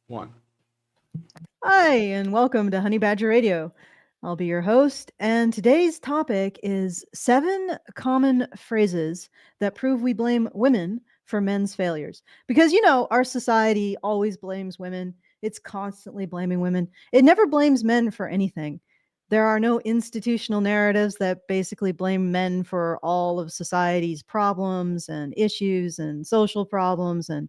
One. Hi, and welcome to Honey Badger Radio. I'll be your host, and today's topic is 7 common phrases that prove we blame women for men's failures. Because, our society always blames women, it's constantly blaming women, it never blames men for anything. There are no institutional narratives that basically blame men for all of society's problems and issues and social problems and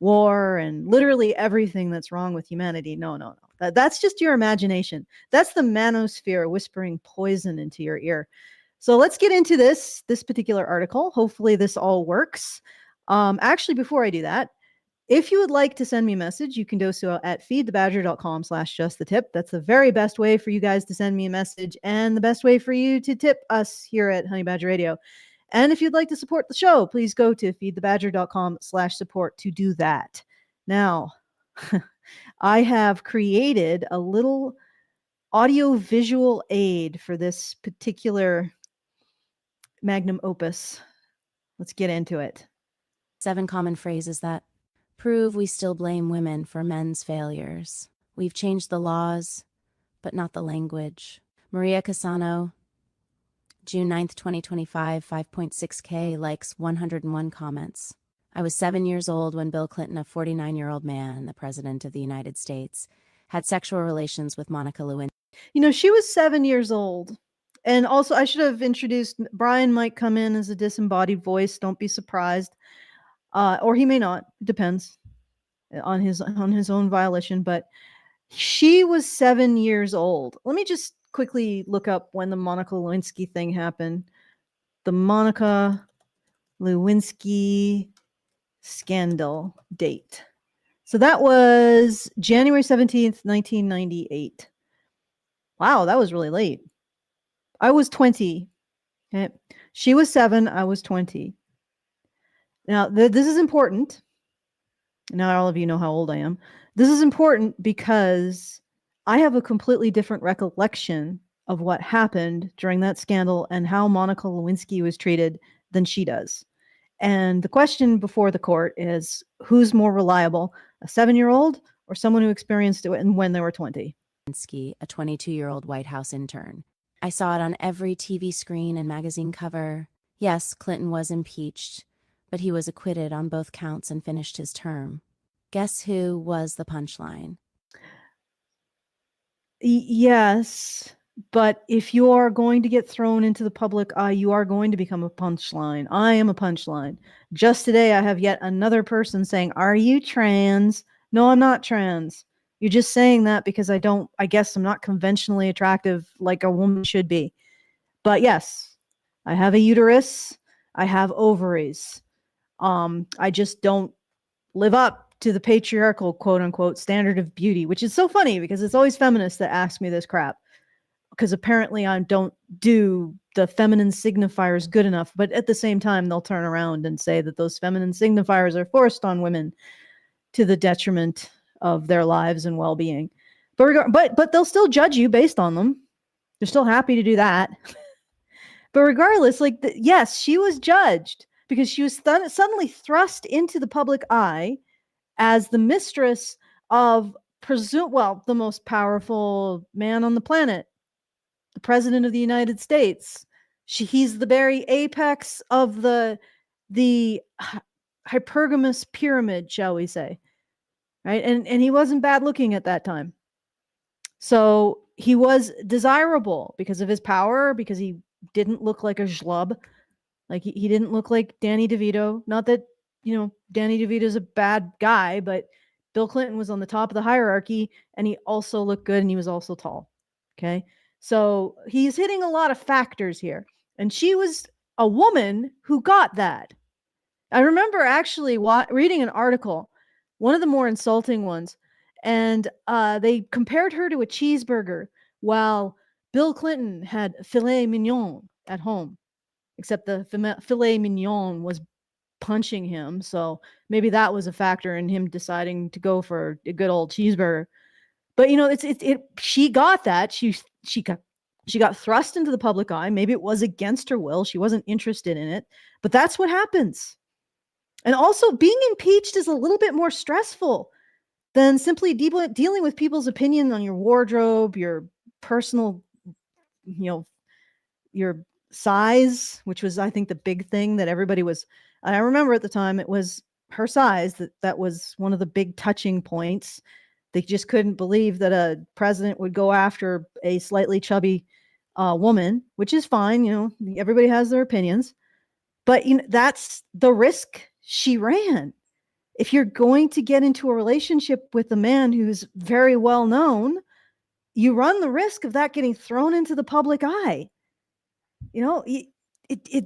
war and literally everything that's wrong with humanity. No, no, no. That's just your imagination. That's the manosphere whispering poison into your ear. So let's get into this particular article. Hopefully this all works. Actually, before I do that, if you would like to send me a message, you can do so at feedthebadger.com/justthetip. That's the very best way for you guys to send me a message and the best way for you to tip us here at Honey Badger Radio. And if you'd like to support the show, please go to feedthebadger.com/support to do that. Now, I have created a little audio visual aid for this particular magnum opus. Let's get into it. 7 common phrases that prove we still blame women for men's failures. We've changed the laws, but not the language. Maria Casano, June 9th, 2025, 5.6K likes, 101 comments. I was 7 years old when Bill Clinton, a 49-year-old man, the president of the United States, had sexual relations with Monica Lewinsky. She was 7 years old. And also, I should have introduced, Brian might come in as a disembodied voice. Don't be surprised. Or he may not. It depends on his own violation. But she was 7 years old. Let me just quickly look up when the Monica Lewinsky thing happened. The Monica Lewinsky scandal date. So that was January 17th, 1998. Wow, that was really late. I was 20. Okay. She was 7. I was 20. Now, this is important. Not all of you know how old I am. This is important because I have a completely different recollection of what happened during that scandal and how Monica Lewinsky was treated than she does. And the question before the court is, who's more reliable, a 7-year-old or someone who experienced it when they were 20? A 22-year-old White House intern. I saw it on every TV screen and magazine cover. Yes, Clinton was impeached, but he was acquitted on both counts and finished his term. Guess who was the punchline? Yes, but if you are going to get thrown into the public eye, you are going to become a punchline. I am a punchline. Just today, I have yet another person saying, "Are you trans?" No, I'm not trans. You're just saying that because I guess I'm not conventionally attractive like a woman should be. But yes, I have a uterus. I have ovaries. I just don't live up to the patriarchal, quote unquote, standard of beauty, which is so funny because it's always feminists that ask me this crap. Because apparently I don't do the feminine signifiers good enough. But at the same time, they'll turn around and say that those feminine signifiers are forced on women to the detriment of their lives and well-being. But they'll still judge you based on them. They're still happy to do that. But regardless, yes, she was judged because she was suddenly thrust into the public eye as the mistress of the most powerful man on the planet, the president of the United States. He's the very apex of the hypergamous pyramid, shall we say, right? And he wasn't bad looking at that time. So he was desirable because of his power, because he didn't look like a schlub. Like he didn't look like Danny DeVito. Not that, Danny DeVito's a bad guy, but Bill Clinton was on the top of the hierarchy and he also looked good and he was also tall. Okay. So he's hitting a lot of factors here. And she was a woman who got that. I remember actually reading an article, one of the more insulting ones, and they compared her to a cheeseburger while Bill Clinton had filet mignon at home, except the filet mignon was punching him. So maybe that was a factor in him deciding to go for a good old cheeseburger. But she got that. She got thrust into the public eye. Maybe it was against her will. She wasn't interested in it, but that's what happens. And also being impeached is a little bit more stressful than simply dealing with people's opinion on your wardrobe, your personal, you know, your size, which was, I think, the big thing that everybody was. I remember at the time it was her size that was one of the big touching points. They just couldn't believe that a president would go after a slightly chubby woman, which is fine. Everybody has their opinions, but that's the risk she ran. If you're going to get into a relationship with a man who's very well known, you run the risk of that getting thrown into the public eye.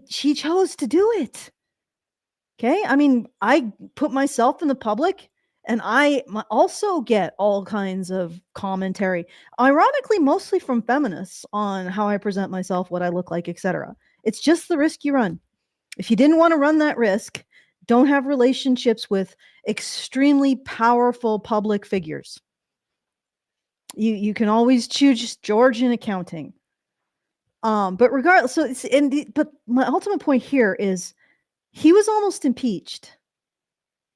She chose to do it. Okay. I mean, I put myself in the public and I also get all kinds of commentary, ironically, mostly from feminists on how I present myself, what I look like, etc. It's just the risk you run. If you didn't want to run that risk, don't have relationships with extremely powerful public figures. You can always choose George in accounting. But regardless, but my ultimate point here is he was almost impeached.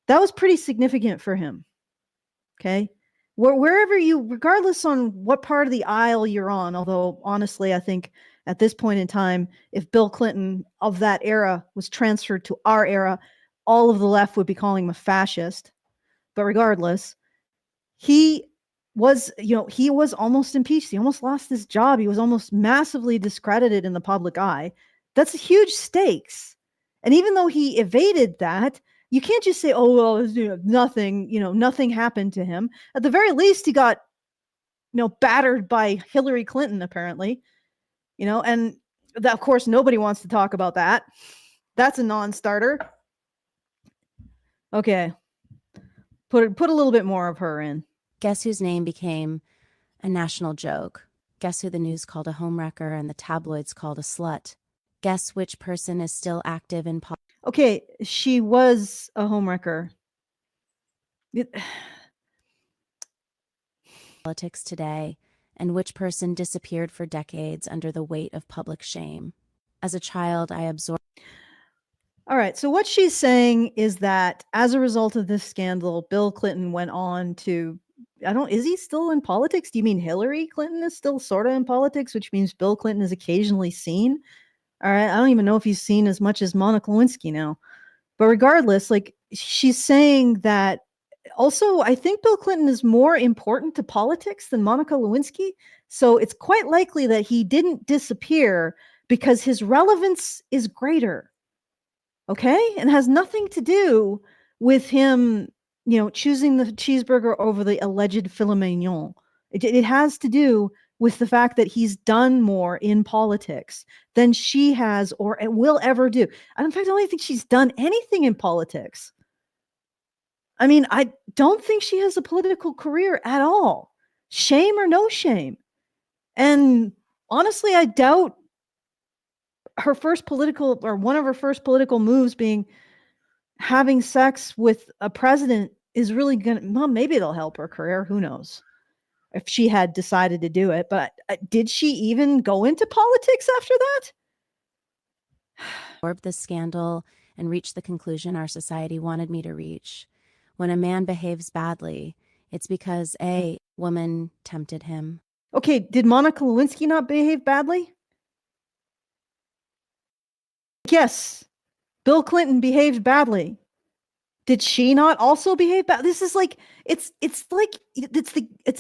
That was pretty significant for him. Okay. Wherever regardless on what part of the aisle you're on, although honestly, I think at this point in time, if Bill Clinton of that era was transferred to our era, all of the left would be calling him a fascist. But regardless, he was almost impeached. He almost lost his job. He was almost massively discredited in the public eye. That's huge stakes. And even though he evaded that, you can't just say, oh, well, nothing happened to him. At the very least, he got, battered by Hillary Clinton, apparently, and that, of course, nobody wants to talk about that. That's a non-starter. Okay. Put a little bit more of her in. Guess whose name became a national joke? Guess who the news called a homewrecker and the tabloids called a slut? Guess which person is still active in politics? Okay, she was a homewrecker. Politics today, and which person disappeared for decades under the weight of public shame. As a child, I absorbed. All right, so what she's saying is that as a result of this scandal, Bill Clinton went on to, is he still in politics? Do you mean Hillary Clinton is still sort of in politics, which means Bill Clinton is occasionally seen? All right, I don't even know if he's seen as much as Monica Lewinsky now. But regardless, like, she's saying that also, I think Bill Clinton is more important to politics than Monica Lewinsky. So it's quite likely that he didn't disappear because his relevance is greater. Okay? And has nothing to do with him, choosing the cheeseburger over the alleged filet mignon. It has to do with the fact that he's done more in politics than she has or will ever do. And in fact, I don't think she's done anything in politics. I mean, I don't think she has a political career at all. Shame or no shame. And honestly, I doubt her first political, or one of her first political moves being having sex with a president is really going to, well, maybe it'll help her career. Who knows if she had decided to do it. But did she even go into politics after that? Absorbed this scandal and reached the conclusion our society wanted me to reach. When a man behaves badly, it's because a woman tempted him. Okay, did Monica Lewinsky not behave badly? Yes, Bill Clinton behaved badly. Did she not also behave bad? This is like, it's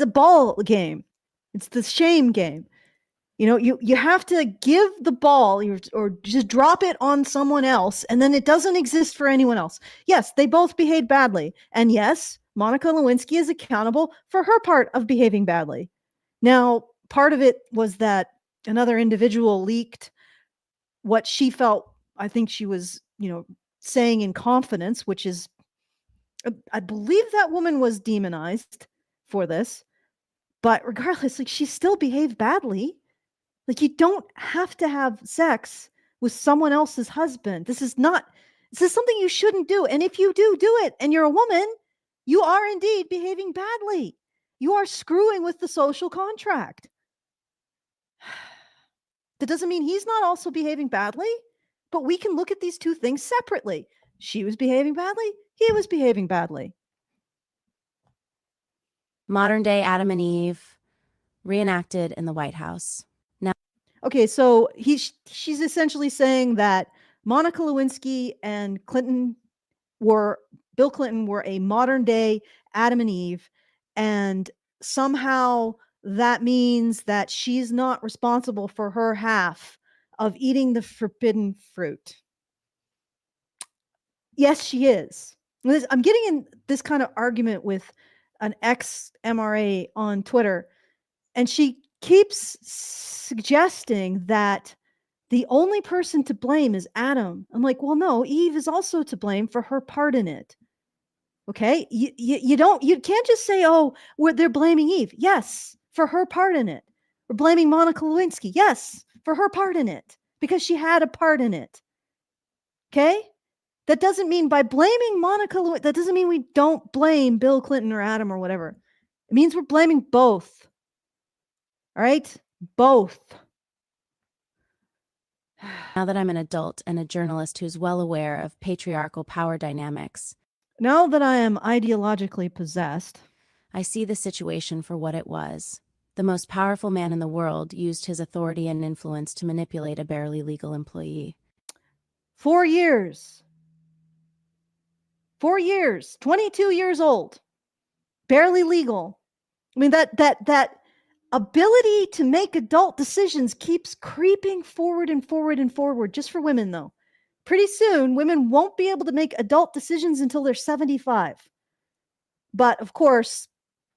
a ball game. It's the shame game. You have to give the ball or just drop it on someone else, and then it doesn't exist for anyone else. Yes, they both behaved badly. And yes, Monica Lewinsky is accountable for her part of behaving badly. Now, part of it was that another individual leaked what she felt, I think she was, saying in confidence, which is, I believe that woman was demonized for this. But regardless, like, she still behaved badly. Like, you don't have to have sex with someone else's husband. This is something you shouldn't do. And if you do it and you're a woman, you are indeed behaving badly. You are screwing with the social contract. That doesn't mean he's not also behaving badly, but we can look at these two things separately. She was behaving badly. He was behaving badly. Modern day Adam and Eve, reenacted in the White House. Now, Okay, so she's essentially saying that Monica Lewinsky and Bill Clinton were a modern day Adam and Eve, and somehow that means that she's not responsible for her half of eating the forbidden fruit. Yes, she is. I'm getting in this kind of argument with an ex MRA on Twitter, and she keeps suggesting that the only person to blame is Adam. I'm like, well, no, Eve is also to blame for her part in it. Okay, you can't just say, oh, they're blaming Eve. Yes, for her part in it. We're blaming Monica Lewinsky. Yes, for her part in it, because she had a part in it. Okay, that doesn't mean by blaming Monica Lewinsky, that doesn't mean we don't blame Bill Clinton or Adam or whatever. It means we're blaming both. All right, both. now that I'm an adult and a journalist who's well aware of patriarchal power dynamics, Now that I am ideologically possessed, I see the situation for what it was. The most powerful man in the world used his authority and influence to manipulate a barely legal employee. 4 years. 4 years, 22 years old, barely legal. I mean, that ability to make adult decisions keeps creeping forward and forward and forward, just for women, though. Pretty soon, women won't be able to make adult decisions until they're 75. But of course,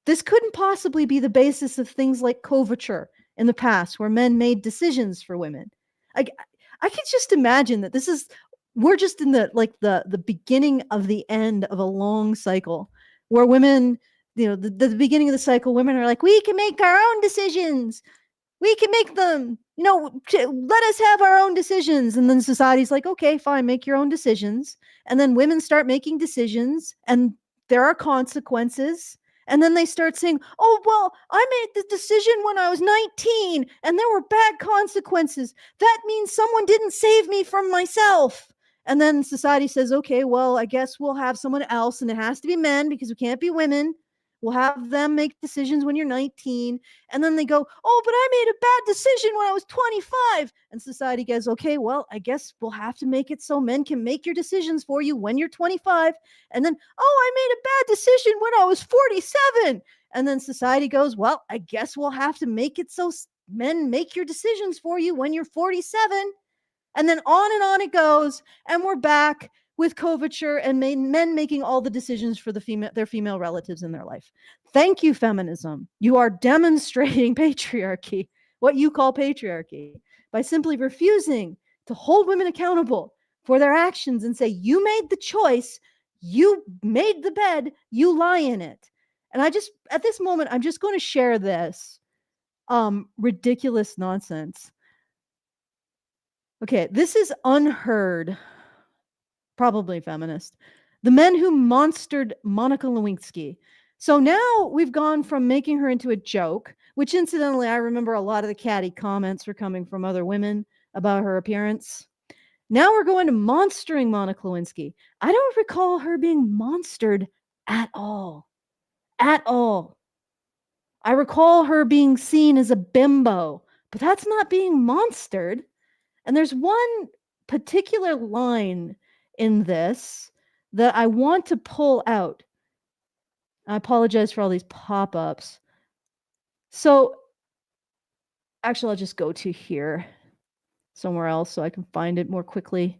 this couldn't possibly be the basis of things like coverture in the past, where men made decisions for women. I could just imagine that we're just in the beginning of the end of a long cycle where women, the beginning of the cycle, women are like, we can make our own decisions. We can make them, let us have our own decisions. And then society's like, okay, fine, make your own decisions. And then women start making decisions and there are consequences. And then they start saying, oh, well, I made the decision when I was 19 and there were bad consequences. That means someone didn't save me from myself. And then society says, okay, well, I guess we'll have someone else, and it has to be men because we can't be women. We'll have them make decisions when you're 19. And then they go, oh, but I made a bad decision when I was 25. And society goes, okay, well, I guess we'll have to make it so men can make your decisions for you when you're 25. And then, oh, I made a bad decision when I was 47. And then society goes, well, I guess we'll have to make it so men make your decisions for you when you're 47. And then on it goes. And we're back with coverture and men making all the decisions for their female relatives in their life. Thank you, feminism. You are demonstrating patriarchy, what you call patriarchy, by simply refusing to hold women accountable for their actions and say, you made the choice, you made the bed, you lie in it. And at this moment, I'm just going to share this ridiculous nonsense. Okay, this is unheard. Probably feminist. The men who monstered Monica Lewinsky. So now we've gone from making her into a joke, which incidentally, I remember a lot of the catty comments were coming from other women about her appearance. Now we're going to monstering Monica Lewinsky. I don't recall her being monstered at all. At all. I recall her being seen as a bimbo, but that's not being monstered. And there's one particular line in this that I want to pull out. I apologize for all these pop-ups. So actually, I'll just go to here somewhere else so I can find it more quickly.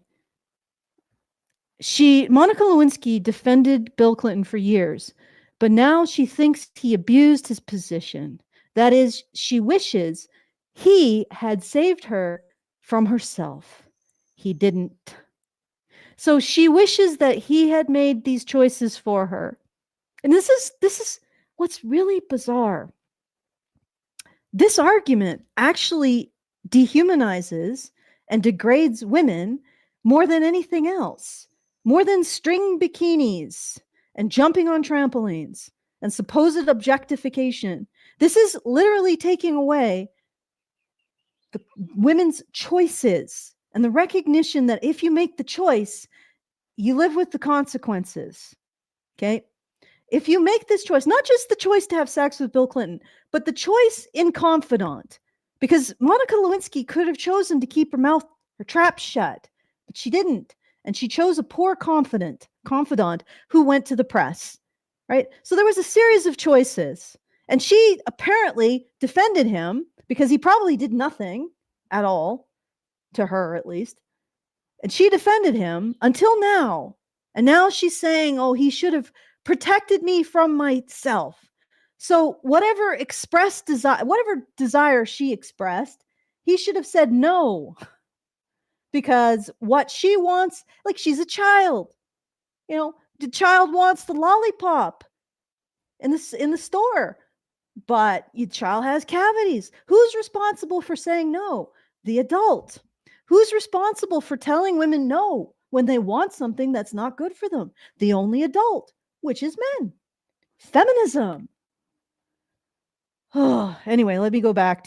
Monica Lewinsky defended Bill Clinton for years, but now she thinks he abused his position. That is, she wishes he had saved her from herself. He didn't. So she wishes that he had made these choices for her. And this is what's really bizarre. This argument actually dehumanizes and degrades women more than anything else, more than string bikinis and jumping on trampolines and supposed objectification. This is literally taking away the women's choices and the recognition that if you make the choice, you live with the consequences. Okay. if you make this choice, not just the choice to have sex with Bill Clinton, but the choice in confidant, because Monica Lewinsky could have chosen to keep her trap shut, but she didn't. And she chose a poor confidant who went to the press, right? So there was a series of choices. And she apparently defended him because he probably did nothing at all, to her at least. And she defended him until now. And now she's saying, oh, he should have protected me from myself. So whatever desire she expressed, he should have said no. Because what she wants, like, she's a child. The child wants the lollipop in the store, but your child has cavities. Who's responsible for saying no? The adult. Who's responsible for telling women no when they want something that's not good for them? The only adult, which is men. Feminism. Anyway, let's go back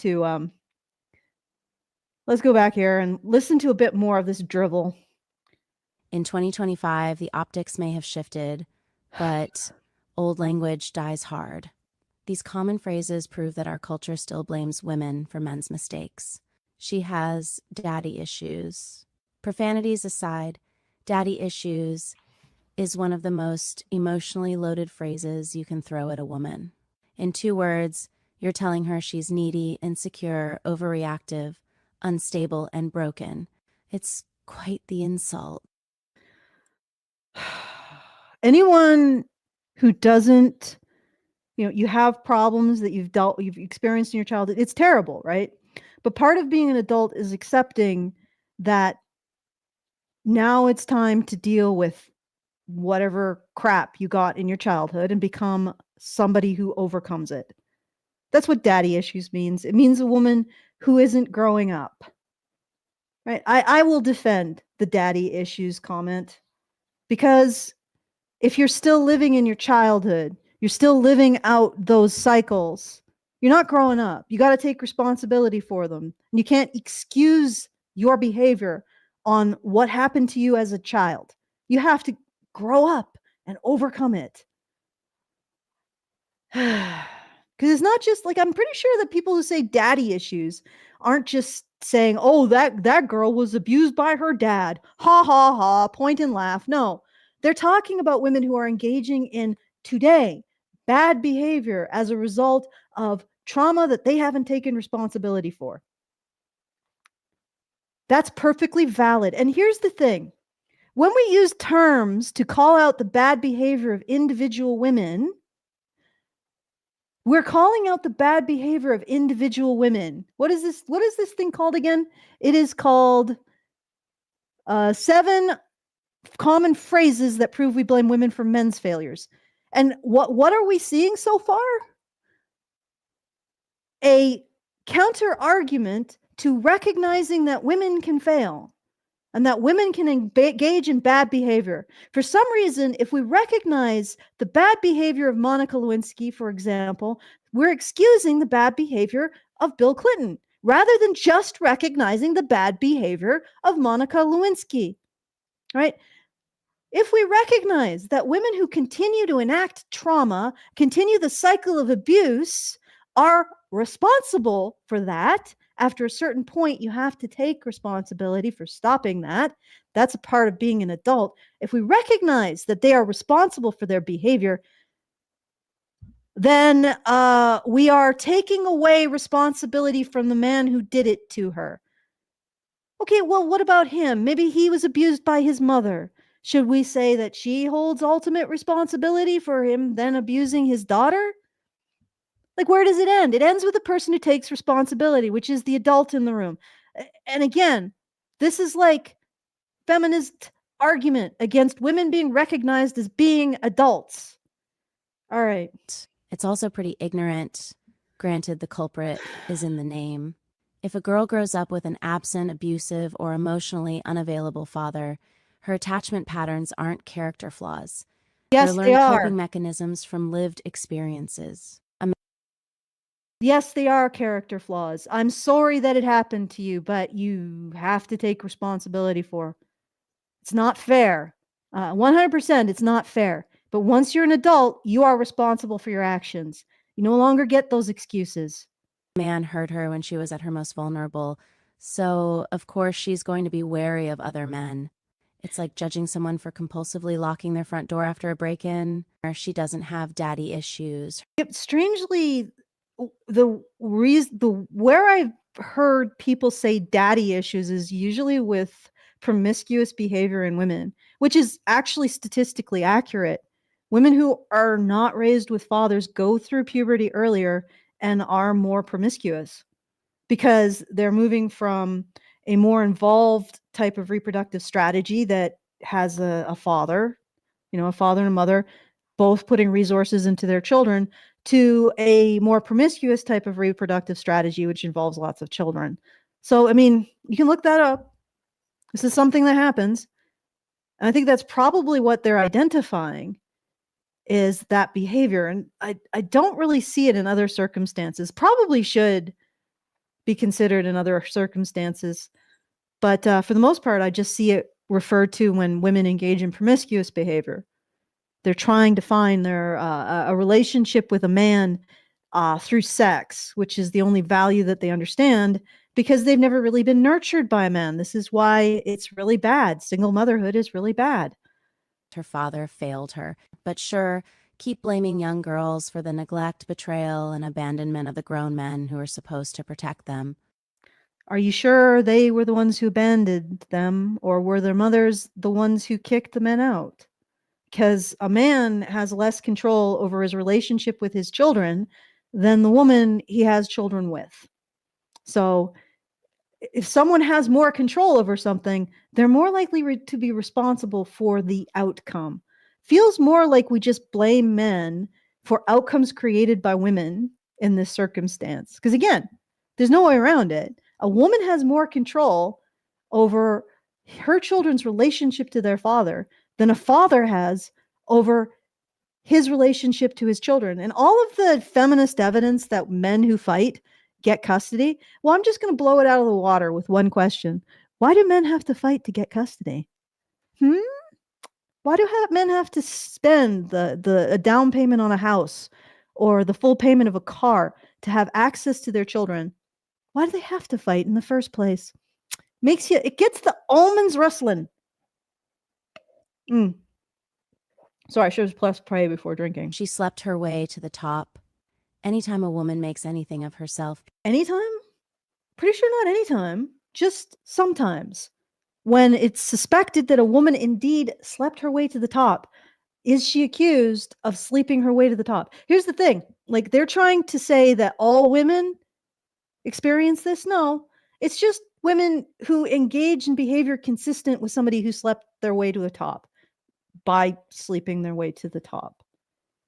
here and listen to a bit more of this drivel. In 2025, the optics may have shifted, but old language dies hard. These common phrases prove that our culture still blames women for men's mistakes. She has daddy issues. Profanities aside, daddy issues is one of the most emotionally loaded phrases you can throw at a woman. In 2 words, you're telling her she's needy, insecure, overreactive, unstable, and broken. It's quite the insult. Anyone who doesn't, you have problems that you've experienced in your childhood, it's terrible, right? But part of being an adult is accepting that now it's time to deal with whatever crap you got in your childhood and become somebody who overcomes it. That's what daddy issues means. It means a woman who isn't growing up, right? I will defend the daddy issues comment, because if you're still living in your childhood, you're still living out those cycles, you're not growing up. You got to take responsibility for them. And you can't excuse your behavior on what happened to you as a child. You have to grow up and overcome it. Because it's not just like, I'm pretty sure that people who say daddy issues aren't just saying, oh, that girl was abused by her dad. Ha ha ha, point and laugh. No, they're talking about women who are engaging in today bad behavior as a result of trauma that they haven't taken responsibility for. That's perfectly valid. And here's the thing. When we use terms to call out the bad behavior of individual women, we're calling out the bad behavior of individual women. What is this thing called again? It is called 7 common phrases that prove we blame women for men's failures. And what are we seeing so far? A counter argument to recognizing that women can fail and that women can engage in bad behavior. For some reason, if we recognize the bad behavior of Monica Lewinsky, for example, we're excusing the bad behavior of Bill Clinton, rather than just recognizing the bad behavior of Monica Lewinsky, right? If we recognize that women who continue to enact trauma, continue the cycle of abuse, are responsible for that, after a certain point, you have to take responsibility for stopping that. That's a part of being an adult. If we recognize that they are responsible for their behavior, then we are taking away responsibility from the man who did it to her. Okay, well, what about him? Maybe he was abused by his mother. Should we say that she holds ultimate responsibility for him then abusing his daughter? Like, where does it end? It ends with the person who takes responsibility, which is the adult in the room. And again, this is like feminist argument against women being recognized as being adults. All right. It's also pretty ignorant. Granted, the culprit is in the name. If a girl grows up with an absent, abusive, or emotionally unavailable father, her attachment patterns aren't character flaws. Yes, They're they learned are. coping mechanisms from lived experiences. Yes, they are character flaws. I'm sorry that it happened to you, but you have to take responsibility for. It's not fair. 100%, it's not fair. But once you're an adult, you are responsible for your actions. You no longer get those excuses. Man hurt her when she was at her most vulnerable. So, of course, she's going to be wary of other men. It's like judging someone for compulsively locking their front door after a break in, or she doesn't have daddy issues. Yep, strangely, the where I've heard people say daddy issues is usually with promiscuous behavior in women, which is actually statistically accurate. Women who are not raised with fathers go through puberty earlier and are more promiscuous because they're moving from a more involved type of reproductive strategy that has a father, a father and a mother, both putting resources into their children, to a more promiscuous type of reproductive strategy, which involves lots of children. So, I mean, you can look that up. This is something that happens. And I think that's probably what they're identifying is that behavior. And I don't really see it in other circumstances. Probably should be considered in other circumstances. But for the most part, I just see it referred to when women engage in promiscuous behavior. They're trying to find a relationship with a man through sex, which is the only value that they understand because they've never really been nurtured by a man. This is why it's really bad. Single motherhood is really bad. Her father failed her. But sure, keep blaming young girls for the neglect, betrayal, and abandonment of the grown men who are supposed to protect them. Are you sure they were the ones who abandoned them, or were their mothers the ones who kicked the men out? Because a man has less control over his relationship with his children than the woman he has children with. So if someone has more control over something, they're more likely to be responsible for the outcome. Feels more like we just blame men for outcomes created by women in this circumstance. Because again, there's no way around it. A woman has more control over her children's relationship to their father than a father has over his relationship to his children. And all of the feminist evidence that men who fight get custody, well, I'm just going to blow it out of the water with one question. Why do men have to fight to get custody? Why do men have to spend a down payment on a house or the full payment of a car to have access to their children? Why do they have to fight in the first place? It gets the almonds rustling. Sorry, I should have pressed play before drinking. She slept her way to the top. Anytime a woman makes anything of herself. Anytime? Pretty sure not anytime, just sometimes. When it's suspected that a woman indeed slept her way to the top, is she accused of sleeping her way to the top? Here's the thing, like they're trying to say that all women experience this. No, it's just women who engage in behavior consistent with somebody who slept their way to the top by sleeping their way to the top.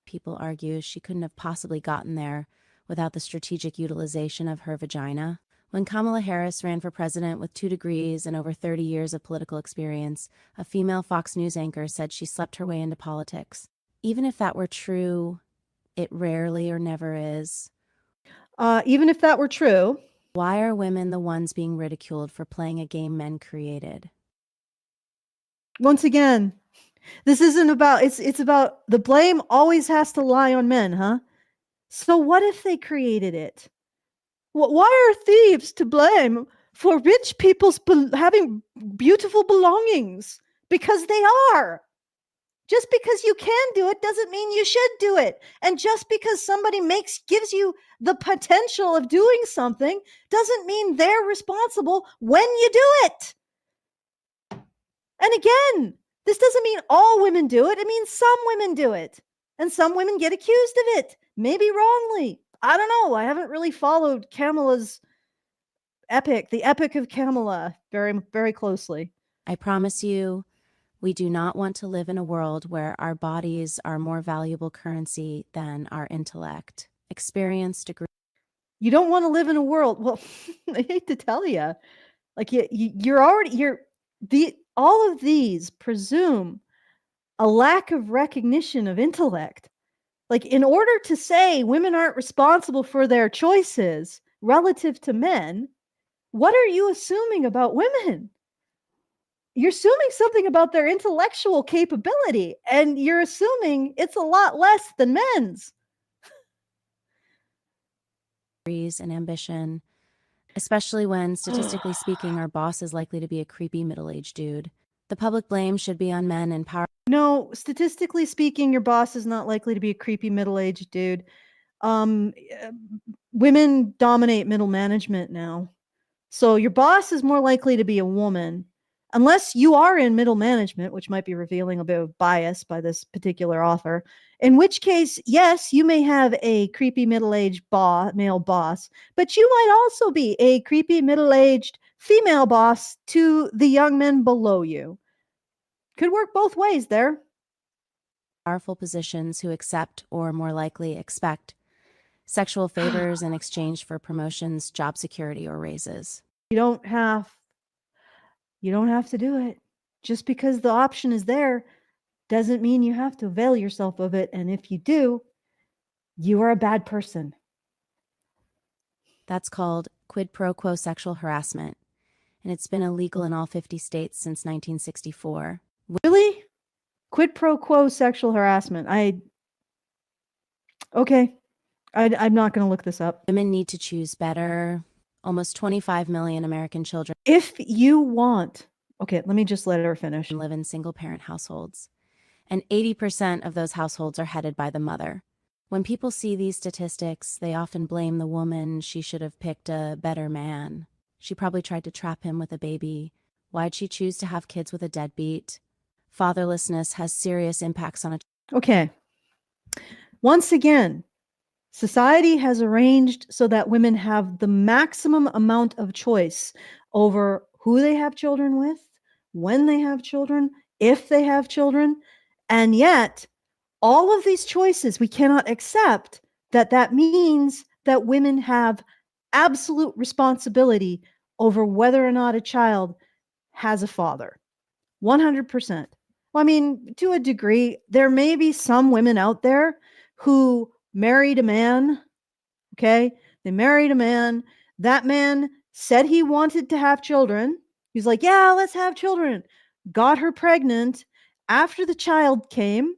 People argue she couldn't have possibly gotten there without the strategic utilization of her vagina. When Kamala Harris ran for president with 2 degrees and over 30 years of political experience, a female Fox News anchor said she slept her way into politics. Even if that were true, it rarely or never is. Even if that were true, why are women the ones being ridiculed for playing a game men created? Once again, this isn't about, it's about the blame always has to lie on men, huh? So what if they created it? Why are thieves to blame for rich people's having beautiful belongings? Because they are. Just because you can do it doesn't mean you should do it. And just because somebody gives you the potential of doing something doesn't mean they're responsible when you do it. And again, this doesn't mean all women do it. It means some women do it. And some women get accused of it, maybe wrongly. I don't know. I haven't really followed Kamala's the epic of Kamala, very, very closely. I promise you, we do not want to live in a world where our bodies are more valuable currency than our intellect. Experience, degree. You don't want to live in a world. Well, I hate to tell you, like all of these presume a lack of recognition of intellect. Like, in order to say women aren't responsible for their choices relative to men, what are you assuming about women? you're assuming something about their intellectual capability, and you're assuming it's a lot less than men's. And ambition, especially when, statistically speaking, our boss is likely to be a creepy middle-aged dude. The public blame should be on men in power. No, statistically speaking, your boss is not likely to be a creepy middle-aged dude. Um, uh, Women dominate middle management now. So your boss is more likely to be a woman, unless you are in middle management, which might be revealing a bit of bias by this particular author. In which case, yes, you may have a creepy middle-aged male boss, but you might also be a creepy middle-aged female boss to the young men below you. Could work both ways there. Powerful positions who accept, or more likely expect, sexual favors in exchange for promotions, job security, or raises. You don't have to do it. Just because the option is there doesn't mean you have to avail yourself of it. And if you do, you are a bad person. That's called quid pro quo sexual harassment, and it's been illegal in all 50 states since 1964. Really? Quid pro quo sexual harassment. Okay. I'm not going to look this up. Women need to choose better. Almost 25 million American children If you want, okay, let me just let her finish. live in single-parent households, and 80% of those households are headed by the mother. When people see these statistics, they often blame the woman. She should have picked a better man. She probably tried to trap him with a baby. Why'd she choose to have kids with a deadbeat? Fatherlessness has serious impacts on a Okay. Once again, society has arranged so that women have the maximum amount of choice over who they have children with, when they have children, if they have children. And yet, all of these choices, we cannot accept that means that women have absolute responsibility over whether or not a child has a father. 100%. Well, I mean, to a degree, there may be some women out there who married a man. Okay. They married a man. That man said he wanted to have children. He's like, yeah, let's have children. Got her pregnant. After the child came,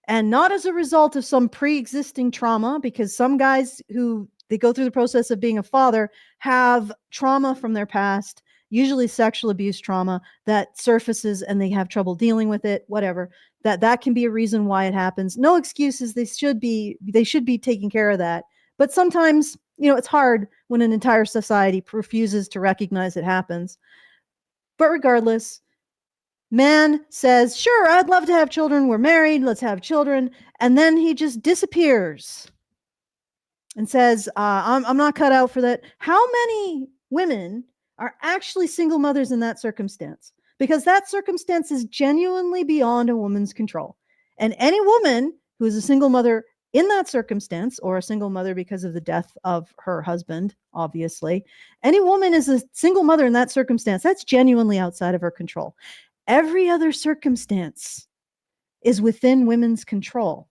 and not as a result of some pre-existing trauma, because some guys who they go through the process of being a father have trauma from their past, usually sexual abuse trauma that surfaces and they have trouble dealing with it, whatever. That can be a reason why it happens. No excuses. They should be taking care of that. But sometimes, it's hard when an entire society refuses to recognize it happens. But regardless, man says, sure, I'd love to have children. We're married. Let's have children. And then he just disappears and says, I'm not cut out for that. How many women are actually single mothers in that circumstance? Because that circumstance is genuinely beyond a woman's control. And any woman who is a single mother in that circumstance, or a single mother because of the death of her husband, obviously, any woman is a single mother in that circumstance. That's genuinely outside of her control. Every other circumstance is within women's control.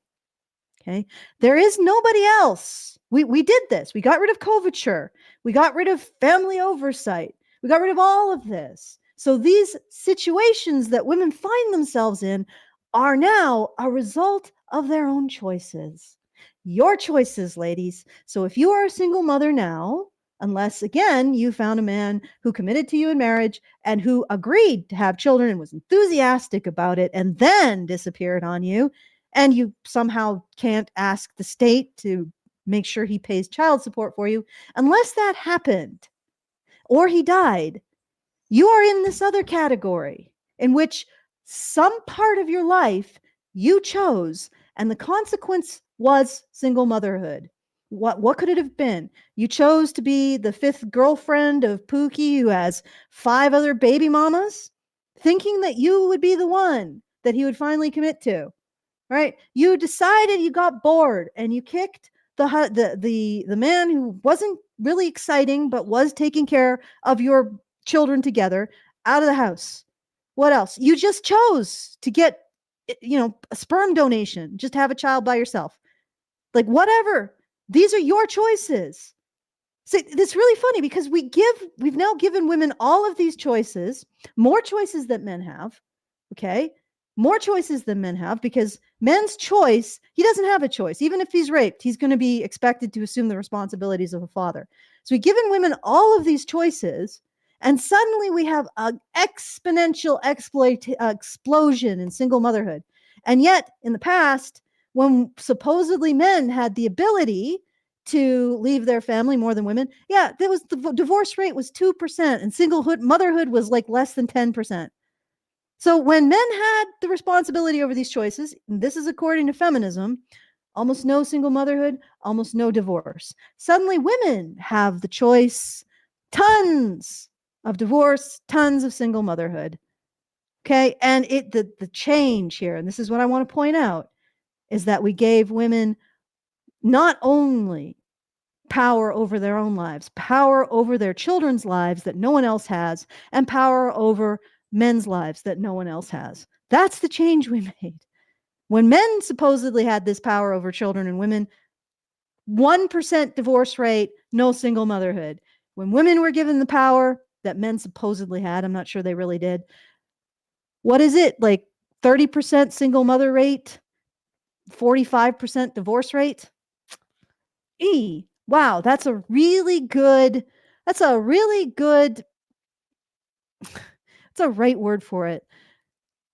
Okay. There is nobody else. We did this. We got rid of coverture. We got rid of family oversight. We got rid of all of this. So these situations that women find themselves in are now a result of their own choices. Your choices, ladies. So if you are a single mother now, unless, again, you found a man who committed to you in marriage and who agreed to have children and was enthusiastic about it and then disappeared on you, and you somehow can't ask the state to make sure he pays child support for you, unless that happened or he died, you are in this other category in which some part of your life you chose, and the consequence was single motherhood. What could it have been? You chose to be the fifth girlfriend of Pookie who has 5 other baby mamas, thinking that you would be the one that he would finally commit to, right? You decided, you got bored and you kicked the man who wasn't really exciting but was taking care of your children together out of the house. What else? You just chose to get, a sperm donation, just have a child by yourself. Like, whatever. These are your choices. So it's really funny because we've now given women all of these choices, more choices that men have. Okay. More choices than men have, because men's choice, he doesn't have a choice. Even if he's raped, he's going to be expected to assume the responsibilities of a father. So we've given women all of these choices, and suddenly we have an exponential explosion in single motherhood. And yet, in the past, when supposedly men had the ability to leave their family more than women, yeah, there was the divorce rate was 2%, and singlehood motherhood was like less than 10%. So when men had the responsibility over these choices, and this is according to feminism, almost no single motherhood, almost no divorce. Suddenly women have the choice, tons of divorce, tons of single motherhood. Okay? And the change here, and this is what I want to point out, is that we gave women not only power over their own lives, power over their children's lives that no one else has, and power over men's lives that no one else has. That's the change we made. When men supposedly had this power over children and women, 1% divorce rate, no single motherhood. When women were given the power that men supposedly had, I'm not sure they really did. What is it? Like 30% single mother rate, 45% divorce rate? Wow, that's a really good, that's a right word for it.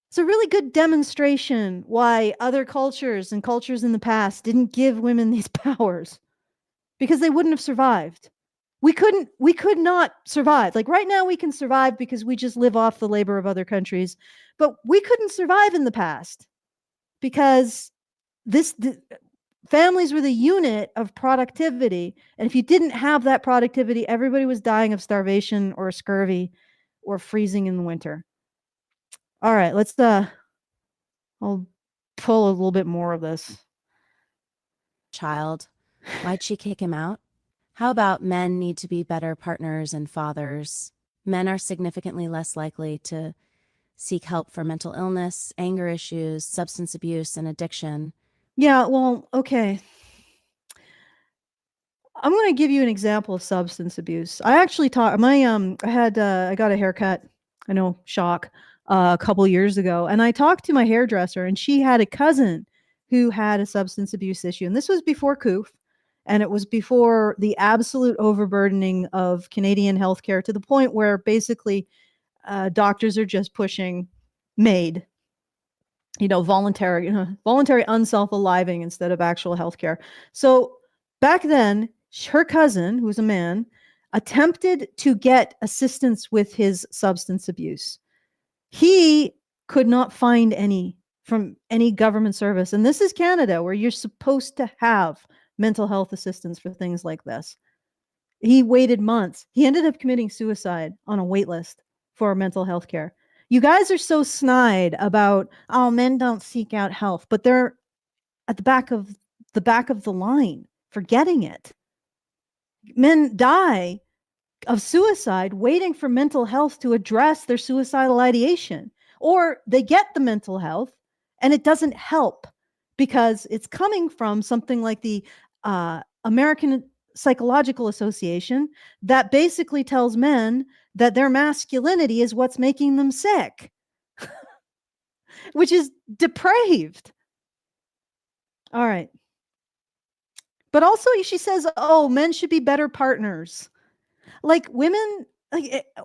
It's a really good demonstration why other cultures and cultures in the past didn't give women these powers, because they wouldn't have survived. We could not survive. Like right now we can survive because we just live off the labor of other countries, but we couldn't survive in the past because the families were the unit of productivity. And if you didn't have that productivity, everybody was dying of starvation or scurvy or freezing in the winter. All right, I'll pull a little bit more of this. Child. Why'd she kick him out? How about men need to be better partners and fathers? Men are significantly less likely to seek help for mental illness, anger issues, substance abuse, and addiction. Yeah, well, okay. I'm going to give you an example of substance abuse. I actually taught I got a haircut. I know, shock, a couple years ago, and I talked to my hairdresser, and she had a cousin who had a substance abuse issue, and this was before COOF, and it was before the absolute overburdening of Canadian healthcare, to the point where basically doctors are just pushing MAID, voluntary unself-aliving instead of actual healthcare. So back then, her cousin, who was a man, attempted to get assistance with his substance abuse. He could not find any from any government service. And this is Canada, where you're supposed to have mental health assistance for things like this. He waited months. He ended up committing suicide on a wait list for mental health care. You guys are so snide about, oh, men don't seek out help, but they're at the back of the line for getting it. Men die of suicide waiting for mental health to address their suicidal ideation, or they get the mental health and it doesn't help because it's coming from something like the American Psychological Association, that basically tells men that their masculinity is what's making them sick, which is depraved. All right. But also, she says, oh, men should be better partners. Like women,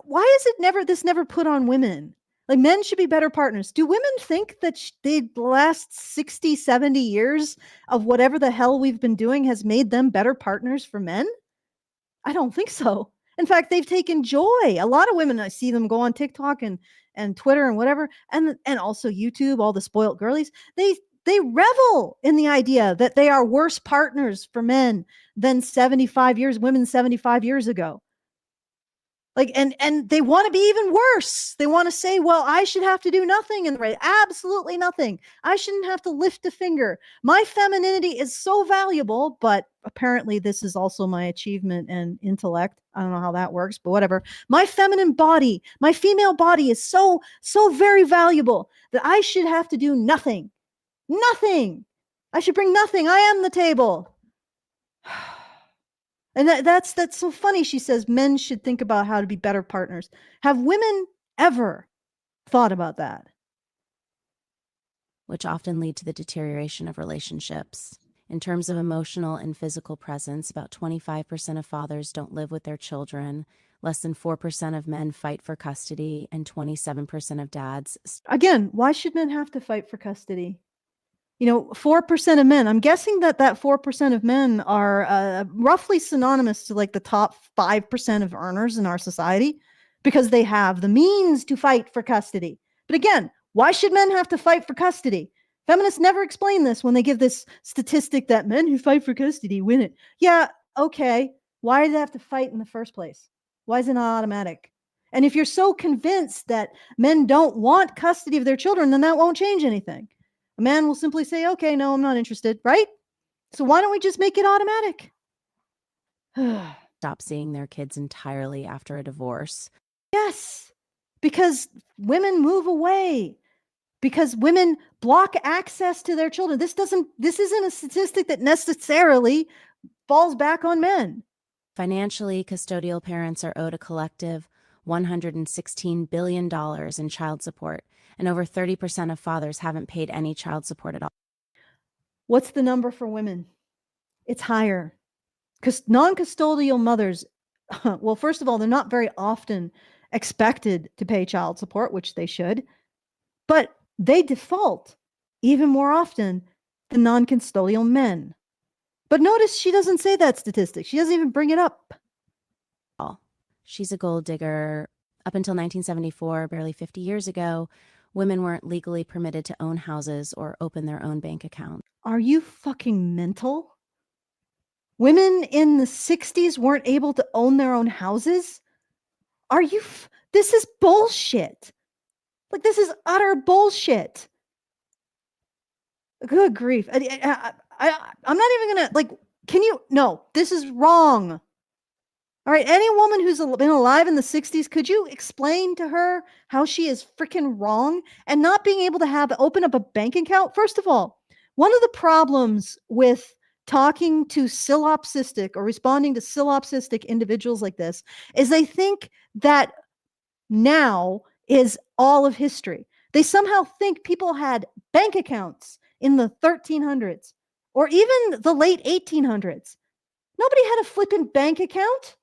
why is this never put on women? Like, men should be better partners. Do women think that the last 60, 70 years of whatever the hell we've been doing has made them better partners for men? I don't think so. In fact, they've taken joy. A lot of women, I see them go on TikTok and Twitter and whatever, and also YouTube, all the spoiled girlies. They revel in the idea that they are worse partners for men than women 75 years ago. Like, and they want to be even worse. They want to say, well, I should have to do nothing in the right, absolutely nothing. I shouldn't have to lift a finger. My femininity is so valuable, but apparently this is also my achievement and intellect. I don't know how that works, but whatever. My feminine body, my female body is so very valuable that I should have to do nothing. Nothing. I should bring nothing. I am the table. And that's so funny. She says men should think about how to be better partners. Have women ever thought about that? which often lead to the deterioration of relationships. In terms of emotional and physical presence, about 25% of fathers don't live with their children, less than 4% of men fight for custody, and 27% of dads. Again, why should men have to fight for custody? 4% of men. I'm guessing that 4% of men are roughly synonymous to like the top 5% of earners in our society because they have the means to fight for custody. But again, why should men have to fight for custody? Feminists never explain this when they give this statistic that men who fight for custody win it. Yeah, okay. Why do they have to fight in the first place? Why is it not automatic? And if you're so convinced that men don't want custody of their children, then that won't change anything. A man will simply say, okay, no, I'm not interested, right? So why don't we just make it automatic? Stop seeing their kids entirely after a divorce. Yes, because women move away, because women block access to their children. This isn't a statistic that necessarily falls back on men. Financially, custodial parents are owed a collective $116 billion in child support, and over 30% of fathers haven't paid any child support at all. What's the number for women? It's higher. Because non-custodial mothers, well, first of all, they're not very often expected to pay child support, which they should, but they default even more often than non-custodial men. But notice she doesn't say that statistic. She doesn't even bring it up. She's a gold digger. Up until 1974, barely 50 years ago, women weren't legally permitted to own houses or open their own bank account. Are you fucking mental? Women in the 60s weren't able to own their own houses? This is bullshit. Like, this is utter bullshit. Good grief. I'm not even gonna, like, no, this is wrong. All right, any woman who's been alive in the 60s, could you explain to her how she is freaking wrong and not being able to open up a bank account? First of all, one of the problems with talking to solipsistic or responding to solipsistic individuals like this is they think that now is all of history. They somehow think people had bank accounts in the 1300s or even the late 1800s. Nobody had a flipping bank account.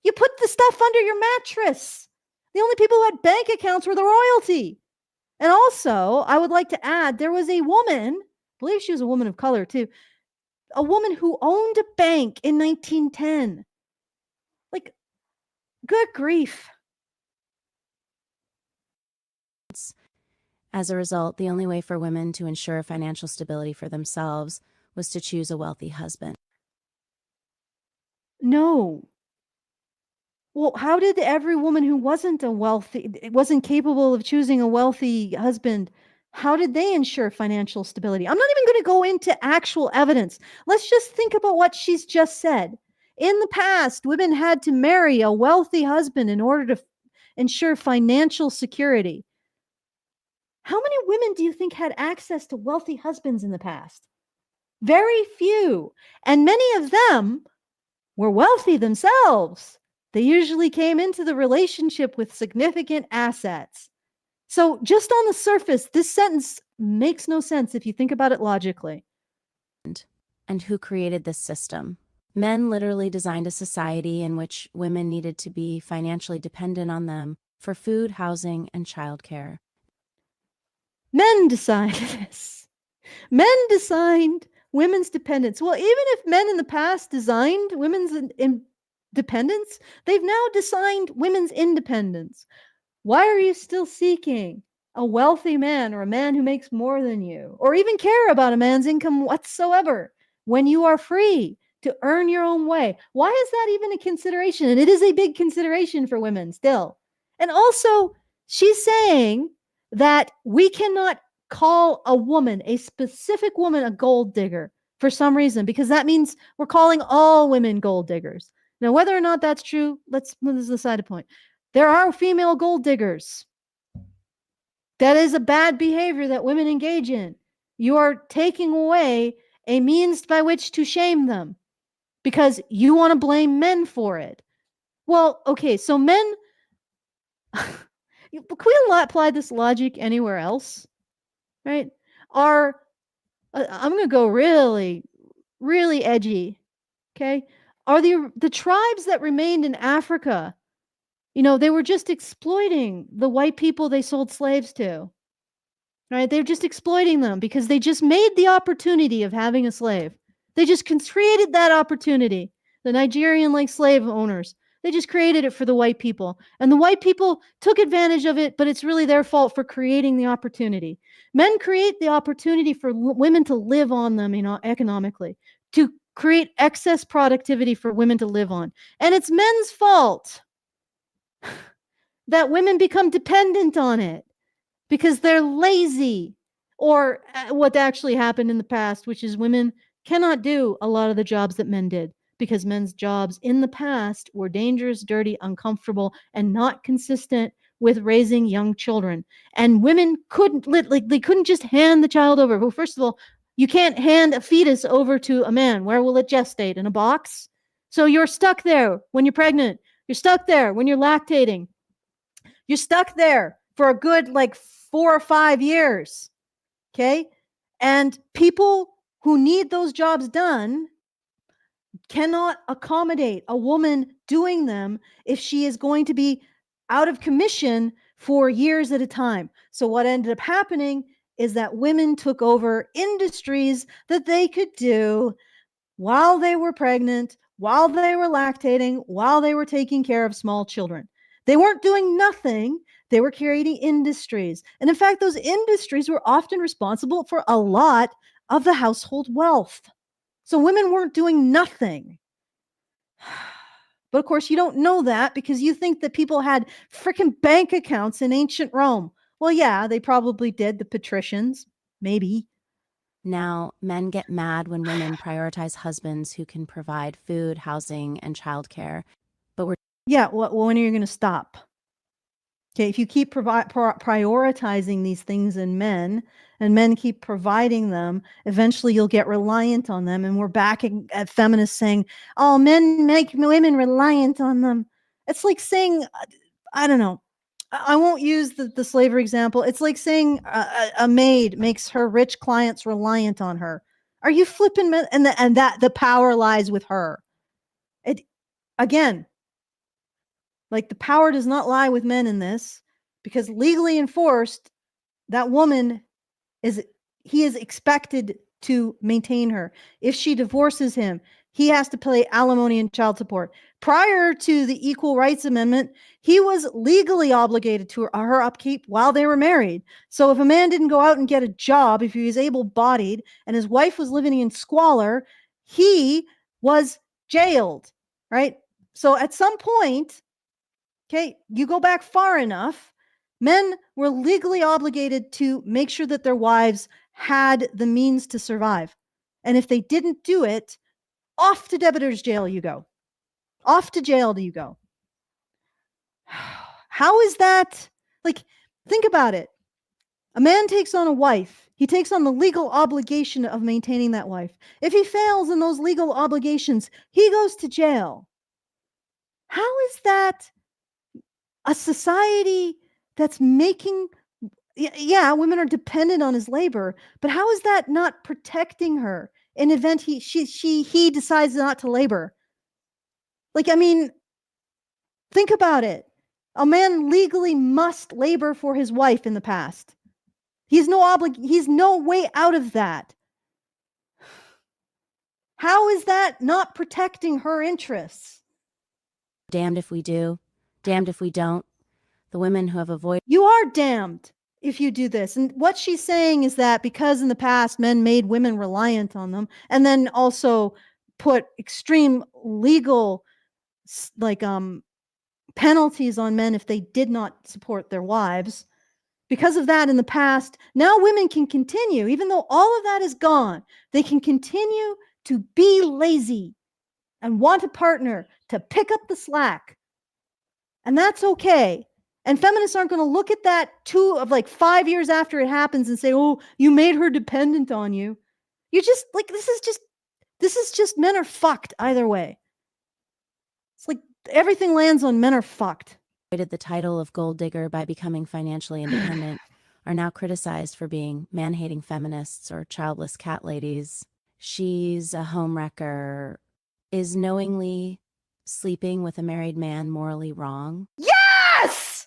You put the stuff under your mattress. The only people who had bank accounts were the royalty. And also, I would like to add, there was a woman, I believe she was a woman of color too, a woman who owned a bank in 1910. Like, good grief. As a result, the only way for women to ensure financial stability for themselves was to choose a wealthy husband. No. Well, how did every woman who wasn't capable of choosing a wealthy husband, how did they ensure financial stability? I'm not even going to go into actual evidence. Let's just think about what she's just said. In the past, women had to marry a wealthy husband in order to ensure financial security. How many women do you think had access to wealthy husbands in the past? Very few. And many of them were wealthy themselves. They usually came into the relationship with significant assets. So, just on the surface, this sentence makes no sense if you think about it logically. And who created this system? Men literally designed a society in which women needed to be financially dependent on them for food, housing, and childcare. Men decided this. Men designed women's dependence. Well, even if men in the past designed women's independence, they've now designed women's independence. Why are you still seeking a wealthy man or a man who makes more than you, or even care about a man's income whatsoever when you are free to earn your own way? Why is that even a consideration? And it is a big consideration for women still. And also, she's saying that we cannot call a specific woman, a gold digger for some reason, because that means we're calling all women gold diggers. Now, whether or not that's true, let's move this aside a point. There are female gold diggers. That is a bad behavior that women engage in. You are taking away a means by which to shame them because you want to blame men for it. Well, okay, so men, can we apply this logic anywhere else? Right? Are, I'm going to go really, really edgy. Okay. Are the tribes that remained in Africa, they were just exploiting the white people they sold slaves to, right? They're just exploiting them because they just made the opportunity of having a slave. They just created that opportunity. The Nigerian slave owners, they just created it for the white people. And the white people took advantage of it, but it's really their fault for creating the opportunity. Men create the opportunity for women to live on them, economically, to create excess productivity for women to live on. And it's men's fault that women become dependent on it because they're lazy, or what actually happened in the past, which is women cannot do a lot of the jobs that men did because men's jobs in the past were dangerous, dirty, uncomfortable, and not consistent with raising young children. And women couldn't they couldn't just hand the child over. Well, first of all, you can't hand a fetus over to a man. Where will it gestate? In a box? So you're stuck there when you're pregnant. You're stuck there when you're lactating. You're stuck there for a good 4 or 5 years. Okay. And people who need those jobs done cannot accommodate a woman doing them if she is going to be out of commission for years at a time. So what ended up happening is that women took over industries that they could do while they were pregnant, while they were lactating, while they were taking care of small children. They weren't doing nothing. They were creating industries. And in fact, those industries were often responsible for a lot of the household wealth. So women weren't doing nothing. But of course, you don't know that because you think that people had freaking bank accounts in ancient Rome. Well, yeah, they probably did, the patricians, maybe. Now, men get mad when women prioritize husbands who can provide food, housing, and childcare. But we're Yeah, well, when are you going to stop? Okay, if you keep prioritizing these things in men, and men keep providing them, eventually you'll get reliant on them. And we're back at feminists saying, oh, men make women reliant on them. It's like saying, I don't know, I won't use the slavery example. It's like saying a maid makes her rich clients reliant on her. Are you flipping? And that the power lies with her. It again, the power does not lie with men in this, because legally enforced, that woman he is expected to maintain her. If she divorces him, he has to pay alimony and child support. Prior to the Equal Rights Amendment, he was legally obligated to her upkeep while they were married. So if a man didn't go out and get a job, if he was able-bodied and his wife was living in squalor, he was jailed, right? So at some point, okay, you go back far enough, men were legally obligated to make sure that their wives had the means to survive. And if they didn't do it, off to debtor's jail you go. Off to jail do you go. How is that? Think about it. A man takes on a wife. He takes on the legal obligation of maintaining that wife. If he fails in those legal obligations, he goes to jail. How is that a society that's making, yeah, women are dependent on his labor, but how is that not protecting her in event he decides not to labor? Think about it. A man legally must labor for his wife in the past. He's no way out of that. How is that not protecting her interests? damned if we do, damned if we don't. The women who have avoided You are damned if you do this. And what she's saying is that because in the past men made women reliant on them, and then also put extreme legal penalties on men if they did not support their wives. Because of that in the past, now women can continue, even though all of that is gone, they can continue to be lazy and want a partner to pick up the slack. And that's okay. And feminists aren't going to look at that 5 years after it happens and say, oh, you made her dependent on you. You just this is just This is just men are fucked either way. It's like everything lands on men are fucked. The title of gold digger by becoming financially independent are now criticized for being man-hating feminists or childless cat ladies. She's a homewrecker. Is knowingly sleeping with a married man morally wrong? Yes!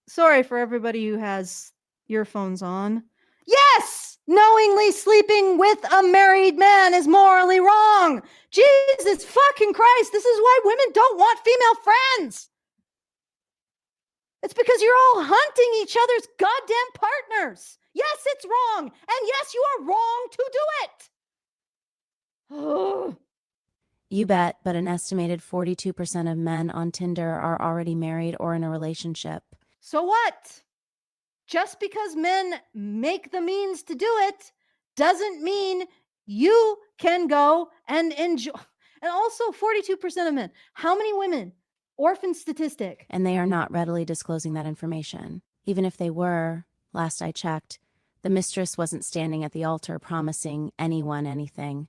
Sorry for everybody who has earphones on. Yes! Knowingly sleeping with a married man is morally wrong. Jesus fucking Christ, this is why women don't want female friends. It's because you're all hunting each other's goddamn partners. Yes, it's wrong. And yes, you are wrong to do it. Oh. You bet, but an estimated 42% of men on Tinder are already married or in a relationship. So what? Just because men make the means to do it doesn't mean you can go and enjoy. And also 42% of men. How many women? Orphan statistic. And they are not readily disclosing that information. Even if they were, last I checked, the mistress wasn't standing at the altar promising anyone anything.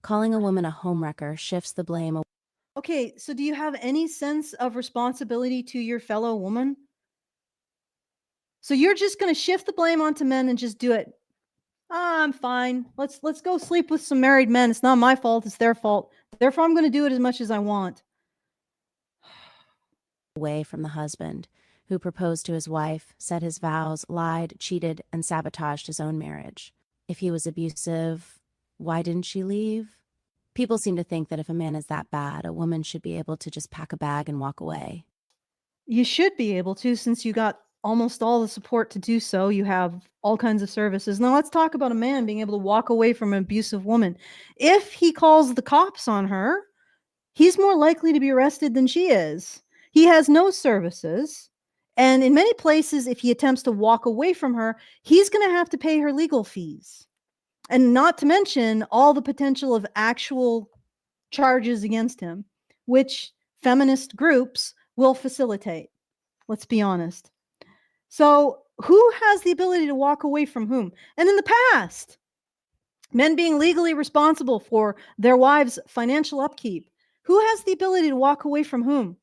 Calling a woman a homewrecker shifts the blame away. Okay, so do you have any sense of responsibility to your fellow woman? So you're just going to shift the blame onto men and just do it. I'm fine. Let's go sleep with some married men. It's not my fault, it's their fault. Therefore, I'm going to do it as much as I want. Away from the husband, who proposed to his wife, said his vows, lied, cheated, and sabotaged his own marriage. If he was abusive, why didn't she leave? People seem to think that if a man is that bad, a woman should be able to just pack a bag and walk away. You should be able to, since you got almost all the support to do so. You have all kinds of services. Now let's talk about a man being able to walk away from an abusive woman. If he calls the cops on her, he's more likely to be arrested than she is. He has no services. And in many places, if he attempts to walk away from her, he's going to have to pay her legal fees. And not to mention all the potential of actual charges against him, which feminist groups will facilitate. Let's be honest. So, who has the ability to walk away from whom? And in the past, men being legally responsible for their wives' financial upkeep. Who has the ability to walk away from whom?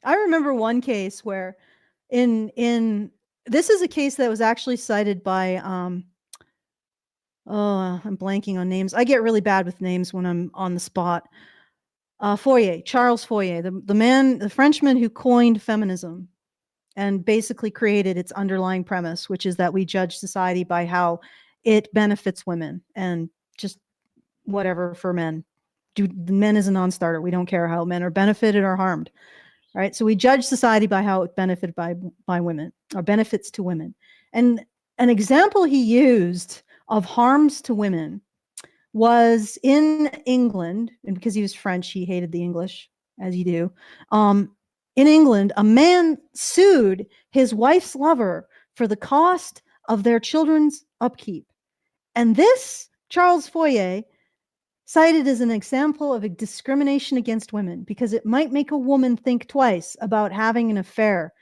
I remember one case where in this is a case that was actually cited by I'm blanking on names. I get really bad with names when I'm on the spot. Fourier, Charles Fourier, the Frenchman who coined feminism and basically created its underlying premise, which is that we judge society by how it benefits women and just whatever for men. Men is a non-starter. We don't care how men are benefited or harmed. Right? So we judge society by how it benefited by women or benefits to women. And an example he used of harms to women was in England, and because he was French, he hated the English, as you do. In England, a man sued his wife's lover for the cost of their children's upkeep. And this, Charles Fourier, cited as an example of a discrimination against women because it might make a woman think twice about having an affair.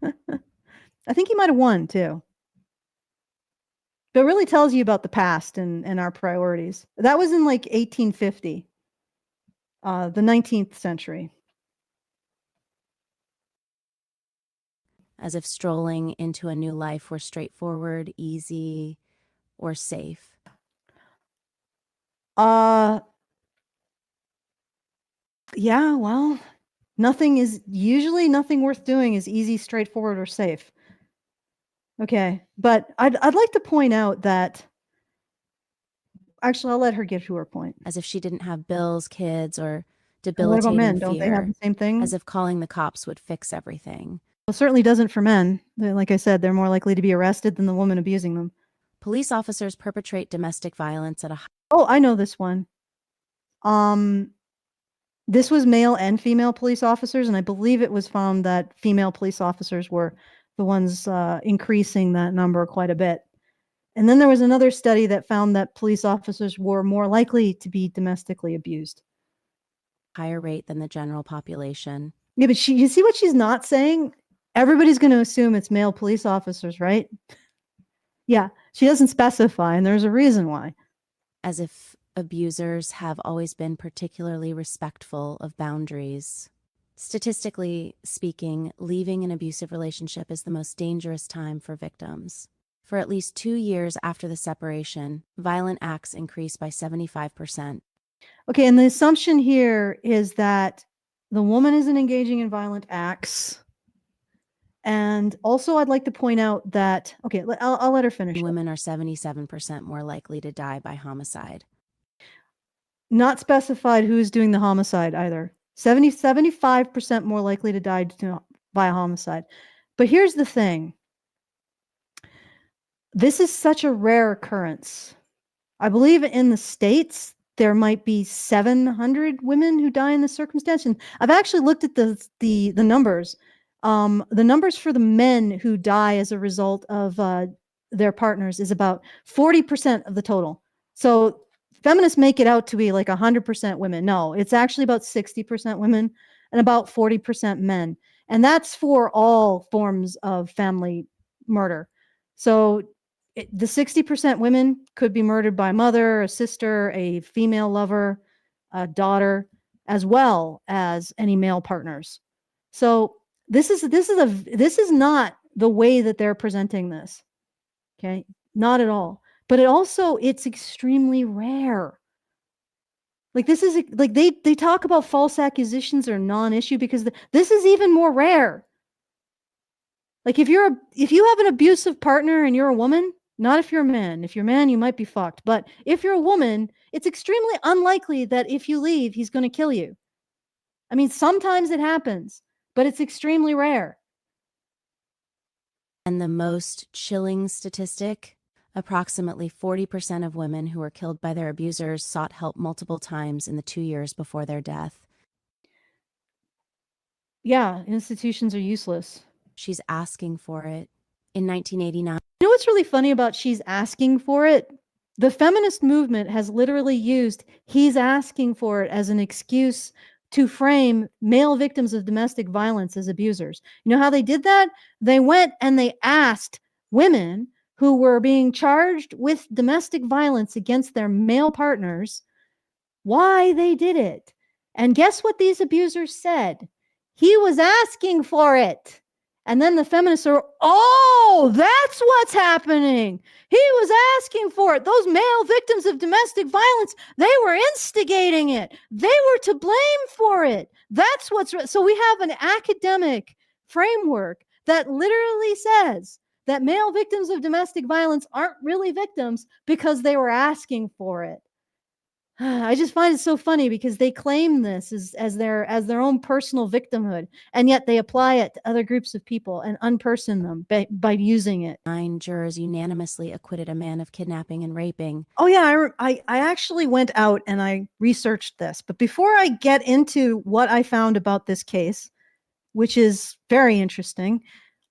I think he might have won too. But it really tells you about the past and our priorities. That was in like 1850, the 19th century. As if strolling into a new life were straightforward, easy, or safe. Yeah, well, nothing worth doing is easy, straightforward, or safe. Okay, but I'd like to point out that actually I'll let her get to her point. As if she didn't have bills, kids, or What about debilitating men? fear. Don't they have the same thing? As if calling the cops would fix everything. Well, certainly doesn't for men. Like I said, they're more likely to be arrested than the woman abusing them. Police officers perpetrate domestic violence at a Oh, I know this one. This was male and female police officers, and I believe it was found that female police officers were the ones increasing that number quite a bit. And then there was another study that found that police officers were more likely to be domestically abused. higher rate than the general population. Yeah, but you see what she's not saying? Everybody's going to assume it's male police officers, right? Yeah. She doesn't specify, and there's a reason why. As if abusers have always been particularly respectful of boundaries. Statistically speaking, leaving an abusive relationship is the most dangerous time for victims. For at least 2 years after the separation, violent acts increase by 75%. Okay, and the assumption here is that the woman isn't engaging in violent acts. And also, I'd like to point out that, okay, I'll let her finish. Women are 77% more likely to die by homicide. Not specified who's doing the homicide either. 75% more likely to die by a homicide. But here's the thing. This is such a rare occurrence. I believe in the States, there might be 700 women who die in this circumstance. And I've actually looked at the numbers. The numbers for the men who die as a result of their partners is about 40% of the total. So feminists make it out to be like 100% women. No, it's actually about 60% women and about 40% men. And that's for all forms of family murder. So the 60% women could be murdered by a mother, a sister, a female lover, a daughter, as well as any male partners. So this is not the way that they're presenting this. Okay, not at all. But it's extremely rare. Like this is like they talk about false accusations are non-issue because this is even more rare. Like if you have an abusive partner and you're a woman, not if you're a man. If you're a man, you might be fucked. But if you're a woman, it's extremely unlikely that if you leave, he's going to kill you. I mean, sometimes it happens, but it's extremely rare. And the most chilling statistic, approximately 40% of women who were killed by their abusers sought help multiple times in the 2 years before their death. Yeah, institutions are useless. She's asking for it. In 1989, you know what's really funny about she's asking for it? The feminist movement has literally used he's asking for it as an excuse to frame male victims of domestic violence as abusers. You know how they did that? They went and they asked women who were being charged with domestic violence against their male partners why they did it. And guess what these abusers said? He was asking for it. And then the feminists are, oh, that's what's happening. He was asking for it. Those male victims of domestic violence, they were instigating it. They were to blame for it. That's what's so we have an academic framework that literally says that male victims of domestic violence aren't really victims because they were asking for it. I just find it so funny because they claim this as their own personal victimhood, and yet they apply it to other groups of people and unperson them by using it. 9 jurors unanimously acquitted a man of kidnapping and raping. Oh yeah, I actually went out and I researched this, but before I get into what I found about this case, which is very interesting,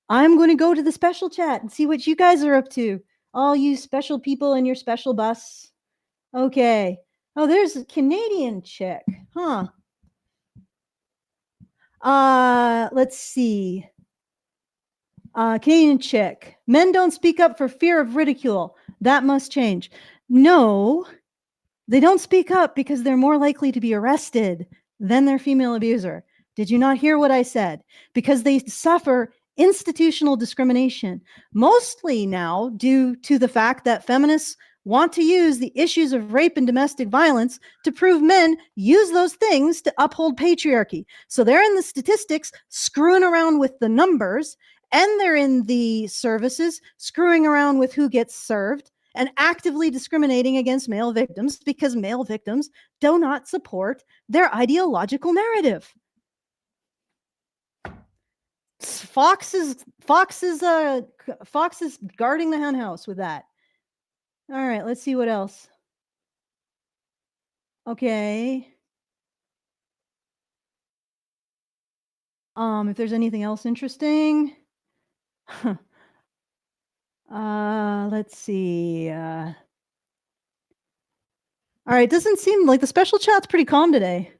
I'm going to go to the special chat and see what you guys are up to. All you special people in your special bus. Okay. Oh, there's a Canadian chick. Huh. Let's see. Canadian chick. Men don't speak up for fear of ridicule. That must change. No, they don't speak up because they're more likely to be arrested than their female abuser. Did you not hear what I said? Because they suffer institutional discrimination, mostly now due to the fact that feminists want to use the issues of rape and domestic violence to prove men use those things to uphold patriarchy. So they're in the statistics screwing around with the numbers, and they're in the services screwing around with who gets served and actively discriminating against male victims because male victims do not support their ideological narrative. Fox is guarding the hen house with that. All right, let's see what else. Okay. If there's anything else interesting. Let's see. All right, doesn't seem like the special chat's pretty calm today.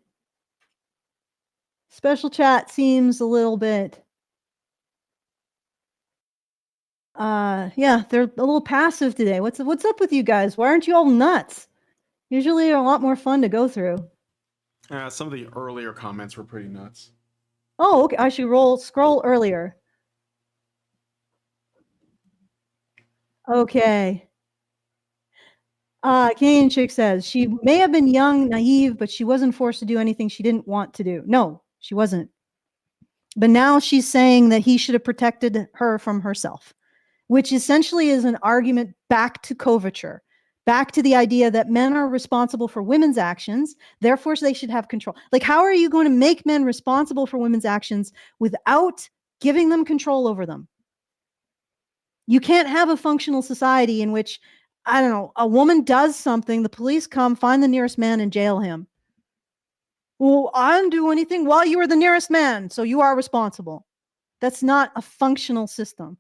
Special chat seems a little bit Yeah, they're a little passive today. What's up with you guys? Why aren't you all nuts? Usually they're a lot more fun to go through. Some of the earlier comments were pretty nuts. Oh, okay. I should scroll earlier. Okay. Canadian Chick says she may have been young, naive, but she wasn't forced to do anything she didn't want to do. No, she wasn't. But now she's saying that he should have protected her from herself, which essentially is an argument back to coverture, back to the idea that men are responsible for women's actions, therefore they should have control. Like, how are you going to make men responsible for women's actions without giving them control over them? You can't have a functional society in which, I don't know, a woman does something, the police come, find the nearest man, and jail him. Well, I didn't do anything. Well, you were the nearest man, so you are responsible. That's not a functional system.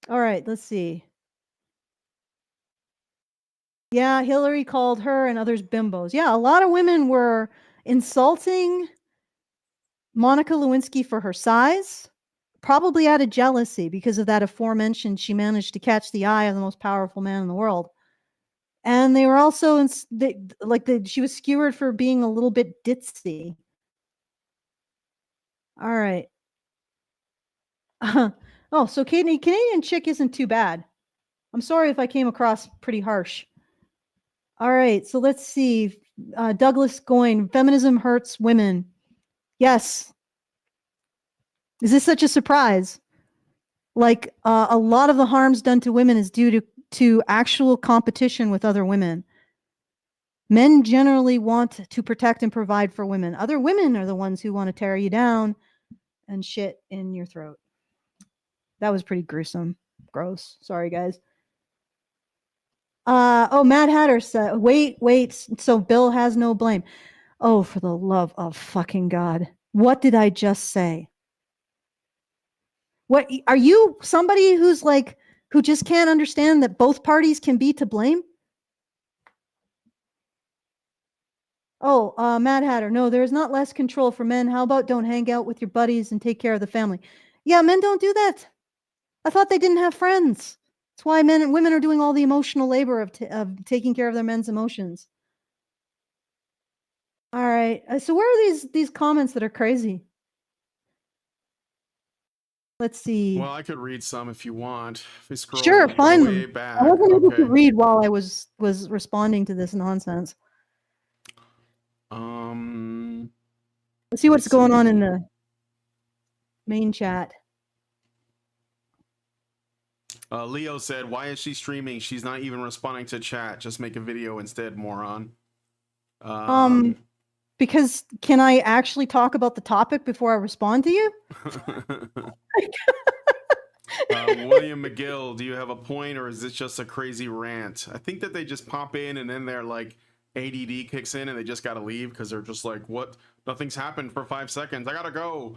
All right, let's see. Yeah, Hillary called her and others bimbos. Yeah, a lot of women were insulting Monica Lewinsky for her size, probably out of jealousy because of that aforementioned, she managed to catch the eye of the most powerful man in the world. And they were also, she was skewered for being a little bit ditzy. All right. Oh, so Canadian Chick isn't too bad. I'm sorry if I came across pretty harsh. All right, so let's see. Douglas Goyne, feminism hurts women. Yes. Is this such a surprise? Like, a lot of the harms done to women is due to actual competition with other women. Men generally want to protect and provide for women. Other women are the ones who want to tear you down and shit in your throat. That was pretty gruesome. Gross. Sorry, guys. Oh, Mad Hatter said, wait. So Bill has no blame. Oh, for the love of fucking God. What did I just say? What are you, somebody who's like, who just can't understand that both parties can be to blame? Oh, Mad Hatter. No, there is not less control for men. How about don't hang out with your buddies and take care of the family? Yeah, men don't do that. I thought they didn't have friends. That's why men and women are doing all the emotional labor of taking care of their men's emotions. All right. So where are these comments that are crazy? Let's see. Well, I could read some if you want. If we scroll Sure, find way them. back. I wasn't able to read while I was responding to this nonsense. Let's see what's going on in the main chat. Leo said, "Why is she streaming? She's not even responding to chat. Just make a video instead, moron." Because can I actually talk about the topic before I respond to you? William McGill, do you have a point or is this just a crazy rant? I think that they just pop in and then they're like, ADD kicks in and they just gotta leave because they're just like, what? Nothing's happened for 5 seconds. I gotta go.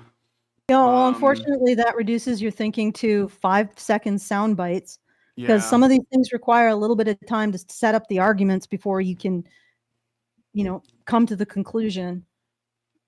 No, unfortunately, that reduces your thinking to 5-second sound bites because Yeah. some of these things require a little bit of time to set up the arguments before you can, come to the conclusion.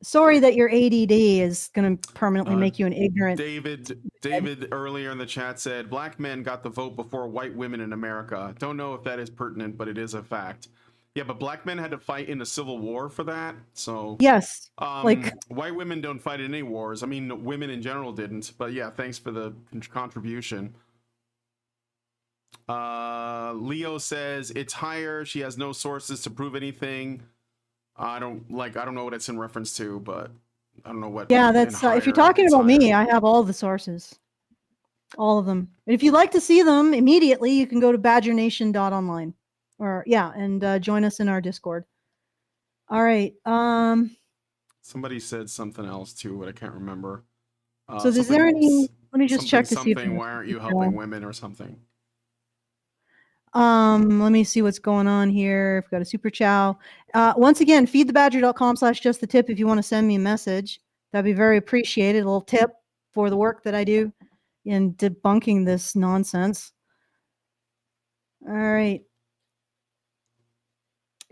Sorry that your ADD is going to permanently make you an ignorant. David earlier in the chat said, black men got the vote before white women in America. Don't know if that is pertinent, but it is a fact. Yeah, but black men had to fight in the Civil War for that. So yes, white women don't fight in any wars. I mean, women in general didn't. But yeah, thanks for the contribution. Leo says it's higher. She has no sources to prove anything. I don't know what it's in reference to, but I don't know what. Yeah, that's if you're talking about me, I have all the sources, all of them. And if you'd like to see them immediately, you can go to badgernation.online, or and join us in our Discord. All right. Somebody said something else too, but I can't remember. So is there any? Let me just check to see if. Why aren't you helping women or something? Let me see what's going on here. I've got a super chow. Once again, feedthebadger.com/justthetip if you want to send me a message. That'd be very appreciated. A little tip for the work that I do in debunking this nonsense. All right.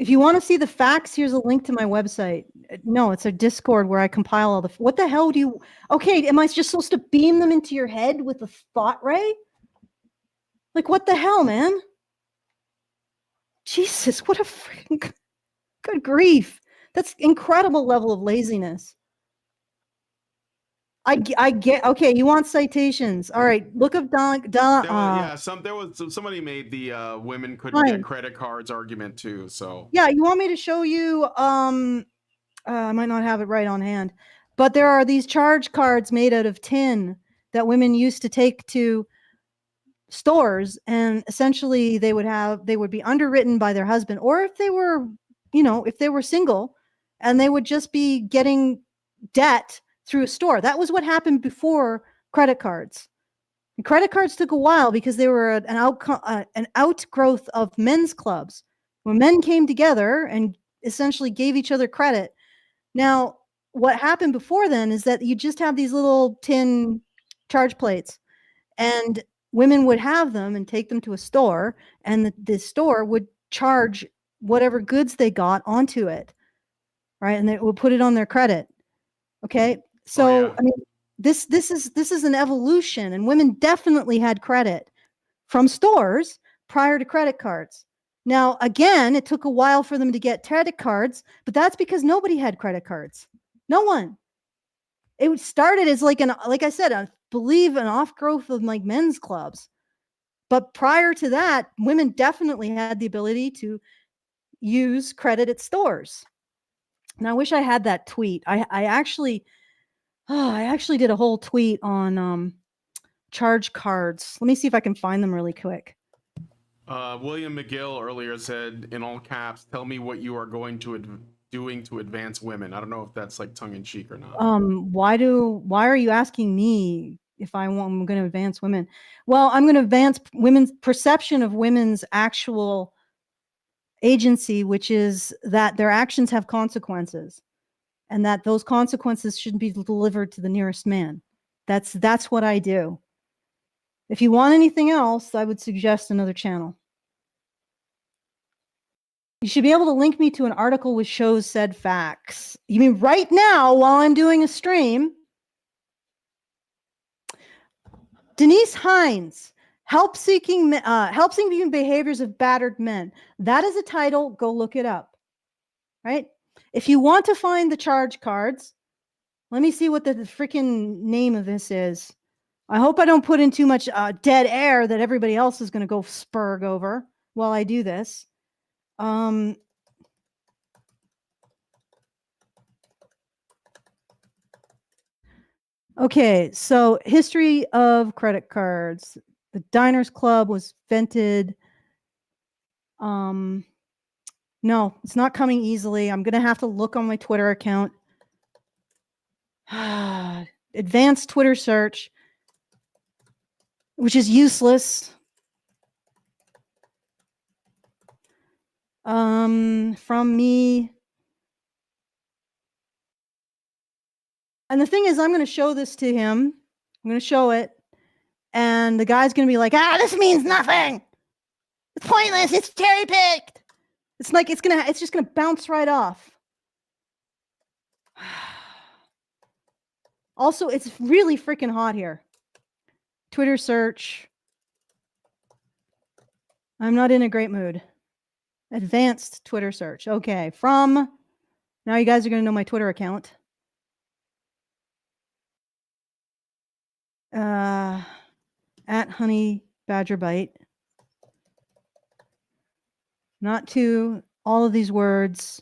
If you want to see the facts, here's a link to my website. No, it's a Discord where I compile all the. What the hell do you? Okay, am I just supposed to beam them into your head with a thought ray? Like, what the hell, man? Jesus, what a freaking good grief! That's incredible level of laziness. I get. Okay, you want citations? All right, look up Somebody made the women couldn't fine. get credit cards argument too. So Yeah, you want me to show you? I might not have it right on hand, but there are these charge cards made out of tin that women used to take to stores, and essentially they would be underwritten by their husband, or if they were, if they were single, and they would just be getting debt through a store. That was what happened before credit cards. And credit cards took a while because they were an outgrowth of men's clubs, where men came together and essentially gave each other credit. Now, what happened before then is that you just have these little tin charge plates, and women would have them and take them to a store, and the store would charge whatever goods they got onto it, right? And they would put it on their credit. Okay, so yeah. I mean, this is an evolution, and women definitely had credit from stores prior to credit cards. Now, again, it took a while for them to get credit cards, but that's because nobody had credit cards. No one. It started as like I said, I believe an off growth of like men's clubs. But prior to that, women definitely had the ability to use credit at stores. And I wish I had that tweet. I actually did a whole tweet on charge cards. Let me see if I can find them really quick. William McGill earlier said in all caps, "Tell me what you are doing to advance women." I don't know if that's like tongue in cheek or not. Why are you asking me if I'm going to advance women? Well, I'm going to advance women's perception of women's actual agency, which is that their actions have consequences, and that those consequences shouldn't be delivered to the nearest man. That's what I do. If you want anything else, I would suggest another channel. You should be able to link me to an article which shows said facts. You mean right now while I'm doing a stream? Denise Hines, help-seeking behaviors of battered men. That is a title. Go look it up. Right? If you want to find the charge cards, let me see what the freaking name of this is. I hope I don't put in too much dead air that everybody else is going to go spurg over while I do this. Okay, so history of credit cards. The Diners Club was invented. No, it's not coming easily. I'm going to have to look on my Twitter account. Advanced Twitter search, which is useless. From me. And the thing is, I'm going to show this to him. I'm going to show it. And the guy's going to be like, this means nothing. It's pointless. It's cherry picked. It's like, it's just going to bounce right off. Also, it's really freaking hot here. Twitter search. I'm not in a great mood. Advanced Twitter search. Okay, now you guys are going to know my Twitter account. At Honey Badger Bite. Not to all of these words.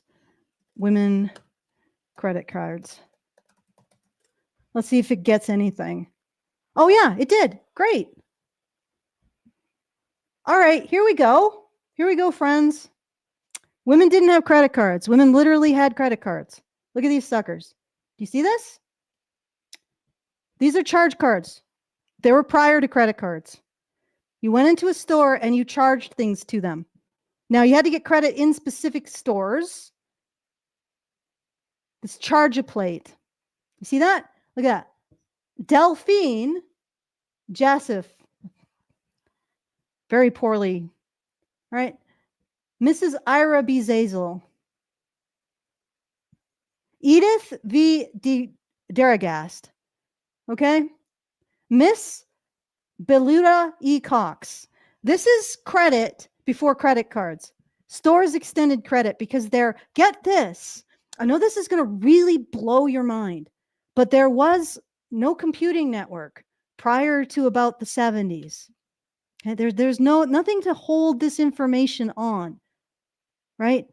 Women credit cards. Let's see if it gets anything. Oh yeah, it did. Great. All right, here we go. Here we go, friends. Women didn't have credit cards. Women literally had credit cards. Look at these suckers. Do you see this? These are charge cards. They were prior to credit cards. You went into a store and you charged things to them. Now, you had to get credit in specific stores. This charge a plate. You see that? Look at that. Delphine Jassif. Very poorly. All right. Mrs. Ira B. Zazel, Edith V. Daragast, okay? Miss Beluda E. Cox. This is credit before credit cards. Stores extended credit because get this. I know this is going to really blow your mind, but there was no computing network prior to about the 70s. Okay, there's nothing to hold this information on, right?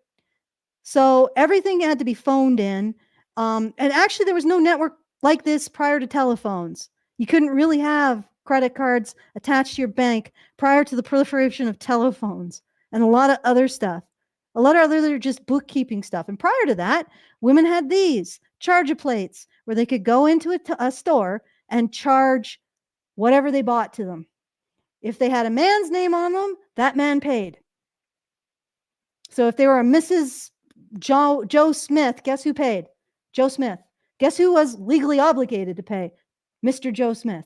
So everything had to be phoned in. And actually, there was no network like this prior to telephones. You couldn't really have credit cards attached to your bank prior to the proliferation of telephones and a lot of other stuff. A lot of other just bookkeeping stuff. And prior to that, women had these charge plates where they could go into a store and charge whatever they bought to them. If they had a man's name on them, that man paid. So if they were a Mrs. Joe Smith, guess who paid? Joe Smith. Guess who was legally obligated to pay? Mr. Joe Smith.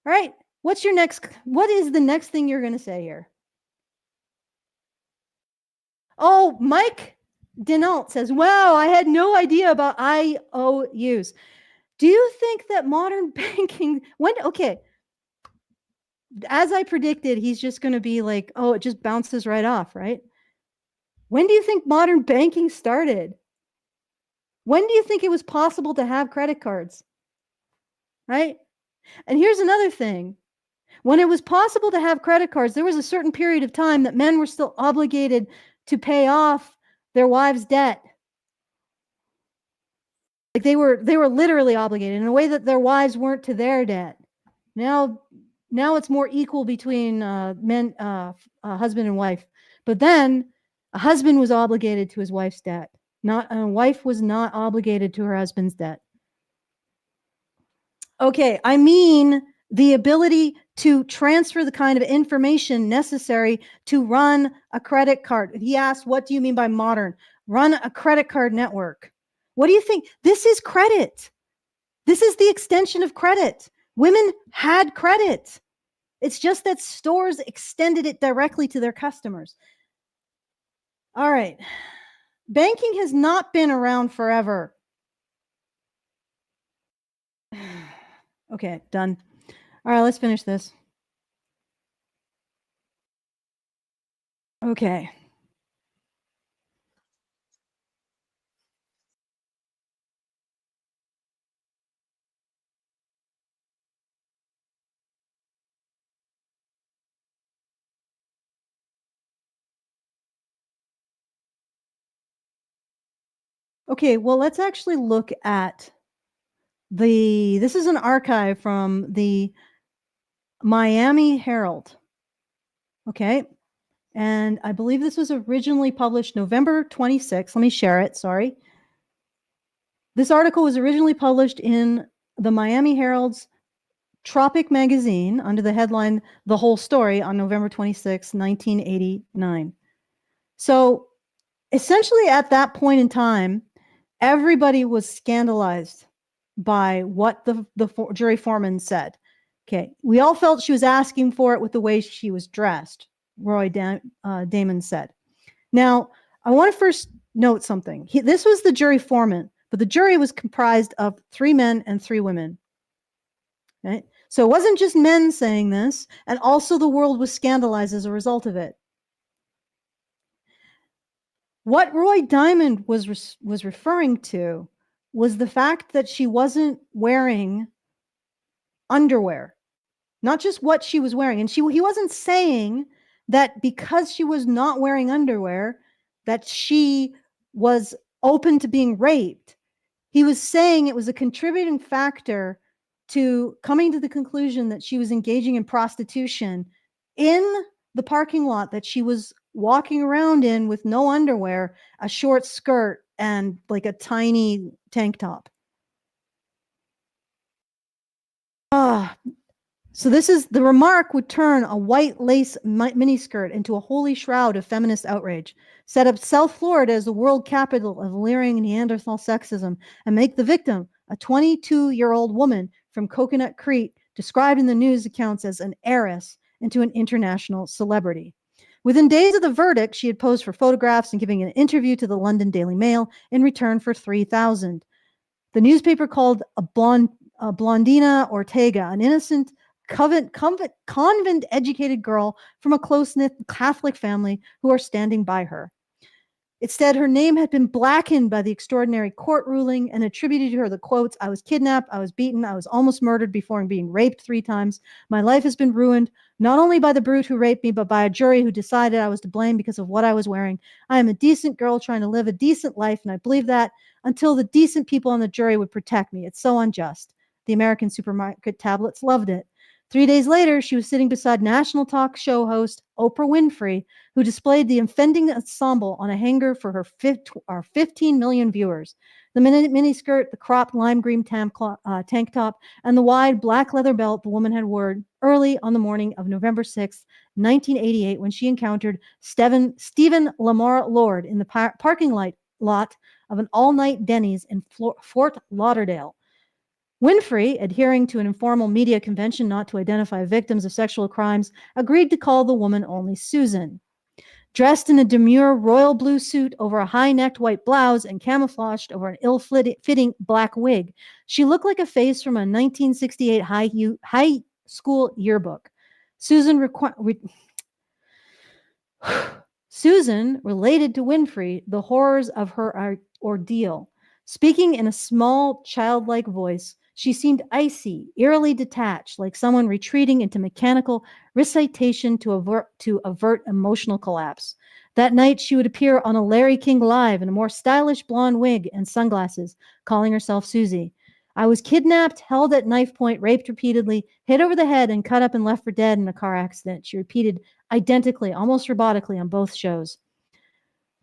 All right. What is the next thing you're going to say here? Oh, Mike Denault says, wow, I had no idea about IOUs. Do you think that modern banking, okay, as I predicted, he's just going to be like, oh, it just bounces right off, right? When do you think modern banking started? When do you think it was possible to have credit cards? Right? And here's another thing. When it was possible to have credit cards, there was a certain period of time that men were still obligated to pay off their wives' debt. Like they were literally obligated in a way that their wives weren't to their debt. Now it's more equal between husband and wife. But then a husband was obligated to his wife's debt. A wife was not obligated to her husband's debt. Okay, I mean the ability to transfer the kind of information necessary to run a credit card. He asked, what do you mean by modern? Run a credit card network. What do you think? This is credit. This is the extension of credit. Women had credit. It's just that stores extended it directly to their customers. All right. Banking has not been around forever. Okay, done. All right, let's finish this. Okay. Okay, well, let's actually look at this is an archive from the Miami Herald. Okay. And I believe this was originally published November 26th. Let me share it. Sorry. This article was originally published in the Miami Herald's Tropic magazine under the headline, The Whole Story, on November 26, 1989. So essentially at that point in time, everybody was scandalized by what the jury foreman said. Okay, we all felt she was asking for it with the way she was dressed, Roy Damon said. Now, I want to first note something. This was the jury foreman, but the jury was comprised of 3 men and 3 women. Okay? So it wasn't just men saying this, and also the world was scandalized as a result of it. What Roy Diamond was referring to was the fact that she wasn't wearing underwear, not just what she was wearing. And he wasn't saying that because she was not wearing underwear, that she was open to being raped. He was saying it was a contributing factor to coming to the conclusion that she was engaging in prostitution in the parking lot that she was walking around in with no underwear, a short skirt, and like a tiny tank top. So the remark would turn a white lace miniskirt into a holy shroud of feminist outrage, set up South Florida as the world capital of leering Neanderthal sexism, and make the victim, a 22-year-old woman from Coconut Creek, described in the news accounts as an heiress, into an international celebrity. Within days of the verdict, she had posed for photographs and giving an interview to the London Daily Mail in return for $3,000. The newspaper called Blondina Ortega an innocent convent-educated girl from a close-knit Catholic family who are standing by her. Instead, her name had been blackened by the extraordinary court ruling and attributed to her the quotes, "I was kidnapped, I was beaten, I was almost murdered before being raped 3 times. My life has been ruined, not only by the brute who raped me, but by a jury who decided I was to blame because of what I was wearing. I am a decent girl trying to live a decent life, and I believe that until the decent people on the jury would protect me. It's so unjust." The American supermarket tablets loved it. 3 days later, she was sitting beside national talk show host Oprah Winfrey, who displayed the offending ensemble on a hanger for her 15 million viewers. The miniskirt, the cropped lime green tank top, and the wide black leather belt the woman had worn early on the morning of November 6, 1988, when she encountered Stephen Lamar Lord in the parking lot of an all-night Denny's in Fort Lauderdale. Winfrey, adhering to an informal media convention not to identify victims of sexual crimes, agreed to call the woman only Susan. Dressed in a demure royal blue suit over a high-necked white blouse and camouflaged over an ill-fitting black wig, she looked like a face from a 1968 high school yearbook. Susan related to Winfrey the horrors of her ordeal. Speaking in a small, childlike voice, she seemed icy, eerily detached, like someone retreating into mechanical recitation to avert emotional collapse. That night, she would appear on a Larry King Live in a more stylish blonde wig and sunglasses, calling herself Susie. "I was kidnapped, held at knife point, raped repeatedly, hit over the head, and cut up and left for dead in a car accident," she repeated identically, almost robotically, on both shows.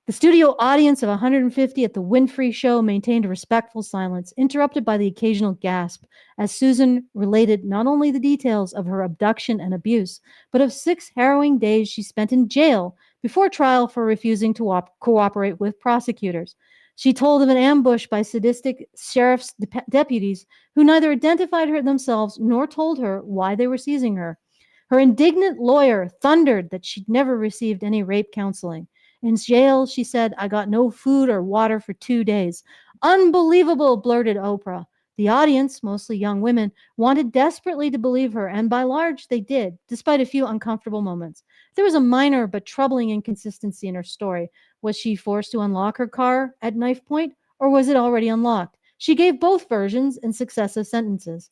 The studio audience of 150 at the Winfrey show maintained a respectful silence, interrupted by the occasional gasp, as Susan related not only the details of her abduction and abuse, but of 6 harrowing days she spent in jail before trial for refusing to cooperate with prosecutors. She told of an ambush by sadistic sheriff's deputies who neither identified her themselves nor told her why they were seizing her. Her indignant lawyer thundered that she'd never received any rape counseling. In jail, she said, "I got no food or water for 2 days." "Unbelievable," blurted Oprah. The audience, mostly young women, wanted desperately to believe her, and by large they did, despite a few uncomfortable moments. There was a minor but troubling inconsistency in her story. Was she forced to unlock her car at knife point, or was it already unlocked? She gave both versions in successive sentences.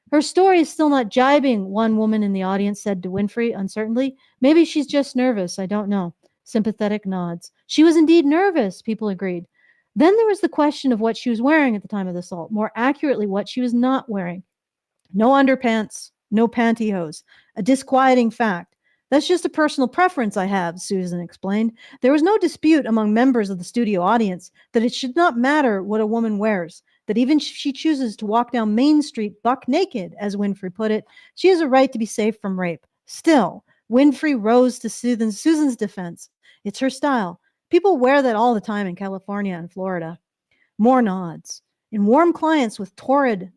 "Her story is still not jibing," one woman in the audience said to Winfrey uncertainly. "Maybe she's just nervous. I don't know." Sympathetic nods. She was indeed nervous, people agreed. Then there was the question of what she was wearing at the time of the assault, more accurately, what she was not wearing. No underpants, no pantyhose. A disquieting fact. "That's just a personal preference I have," Susan explained. There was no dispute among members of the studio audience that it should not matter what a woman wears, that even if she chooses to walk down Main Street buck naked, as Winfrey put it, she has a right to be safe from rape. Still, Winfrey rose to Susan's defense. It's her style. People wear that all the time in California and Florida. More nods. In warm climates with torrid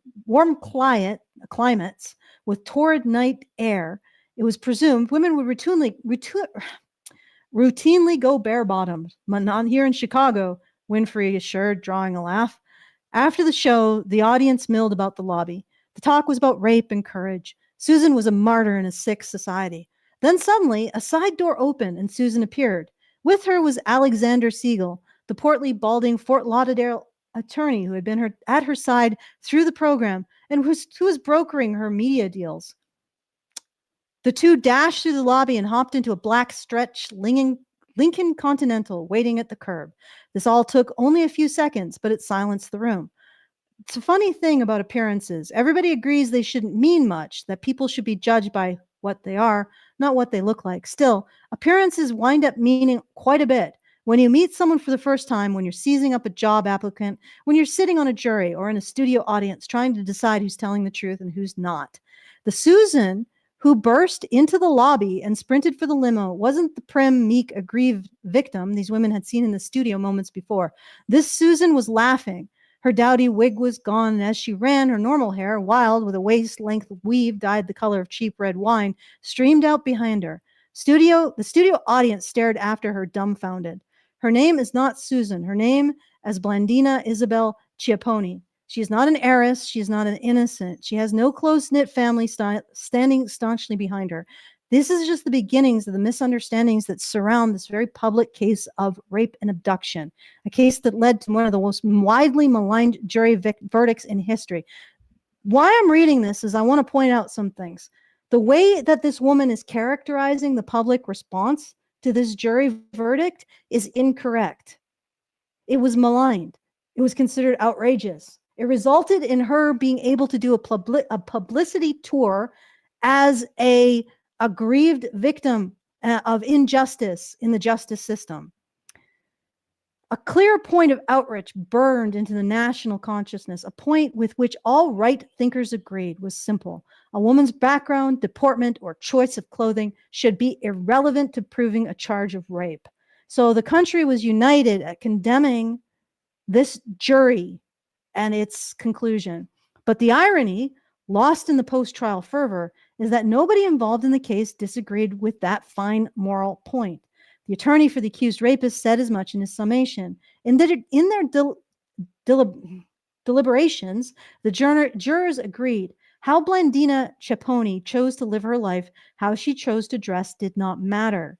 night air, it was presumed women would routinely go bare-bottomed. But not here in Chicago, Winfrey assured, drawing a laugh. After the show, the audience milled about the lobby. The talk was about rape and courage. Susan was a martyr in a sick society. Then suddenly, a side door opened and Susan appeared. With her was Alexander Siegel, the portly, balding Fort Lauderdale attorney who had been at her side through the program and who was brokering her media deals. The two dashed through the lobby and hopped into a black stretch Lincoln Continental waiting at the curb. This all took only a few seconds, but it silenced the room. It's a funny thing about appearances. Everybody agrees they shouldn't mean much, that people should be judged by what they are, not what they look like. Still, appearances wind up meaning quite a bit. When you meet someone for the first time, when you're seizing up a job applicant, when you're sitting on a jury or in a studio audience trying to decide who's telling the truth and who's not. The Susan who burst into the lobby and sprinted for the limo wasn't the prim, meek, aggrieved victim these women had seen in the studio moments before. This Susan was laughing. Her dowdy wig was gone, and as she ran, her normal hair, wild with a waist-length weave dyed the color of cheap red wine, streamed out behind her. The studio audience stared after her dumbfounded. Her name is not Susan. Her name is Blandina Isabel Chiapponi. She is not an heiress. She is not an innocent. She has no close-knit family standing staunchly behind her. This is just the beginnings of the misunderstandings that surround this very public case of rape and abduction, a case that led to one of the most widely maligned jury verdicts in history. Why I'm reading this is I want to point out some things. The way that this woman is characterizing the public response to this jury verdict is incorrect. It was maligned. It was considered outrageous. It resulted in her being able to do a publicity tour as a aggrieved victim of injustice in the justice system. A clear point of outrage burned into the national consciousness, a point with which all right thinkers agreed was simple. A woman's background, deportment, or choice of clothing should be irrelevant to proving a charge of rape. So the country was united at condemning this jury and its conclusion. But the irony, lost in the post-trial fervor, is that nobody involved in the case disagreed with that fine moral point. The attorney for the accused rapist said as much in his summation. In their deliberations, the jurors agreed. How Blandina Chiapponi chose to live her life, how she chose to dress did not matter.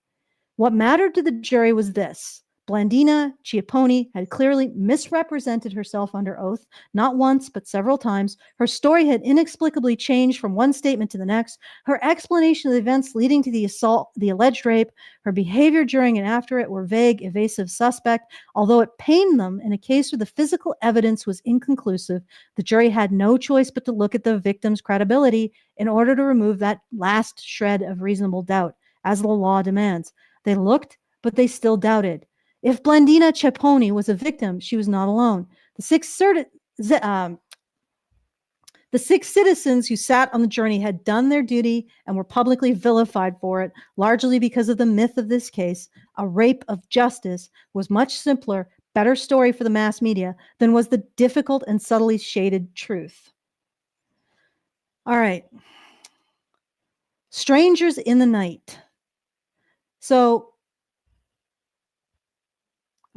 What mattered to the jury was this. Blandina Chiapponi had clearly misrepresented herself under oath, not once, but several times. Her story had inexplicably changed from one statement to the next. Her explanation of the events leading to the assault, the alleged rape, her behavior during and after it were vague, evasive, suspect. Although it pained them in a case where the physical evidence was inconclusive, the jury had no choice but to look at the victim's credibility in order to remove that last shred of reasonable doubt, as the law demands. They looked, but they still doubted. If Blandina Chiapponi was a victim, she was not alone. The six citizens who sat on the jury had done their duty and were publicly vilified for it, largely because of the myth of this case. A rape of justice was much simpler, better story for the mass media than was the difficult and subtly shaded truth. All right. Strangers in the night. So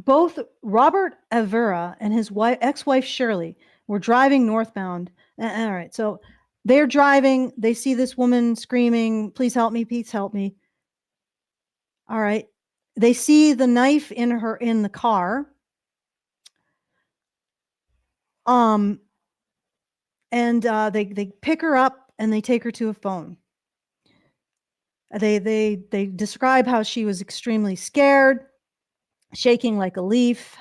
both Robert Avera and his ex-wife Shirley were driving northbound. All right, so they're driving. They see this woman screaming, "Please help me! Please help me!" All right, they see the knife in the car. And they pick her up and they take her to a phone. They describe how she was extremely scared, shaking like a leaf.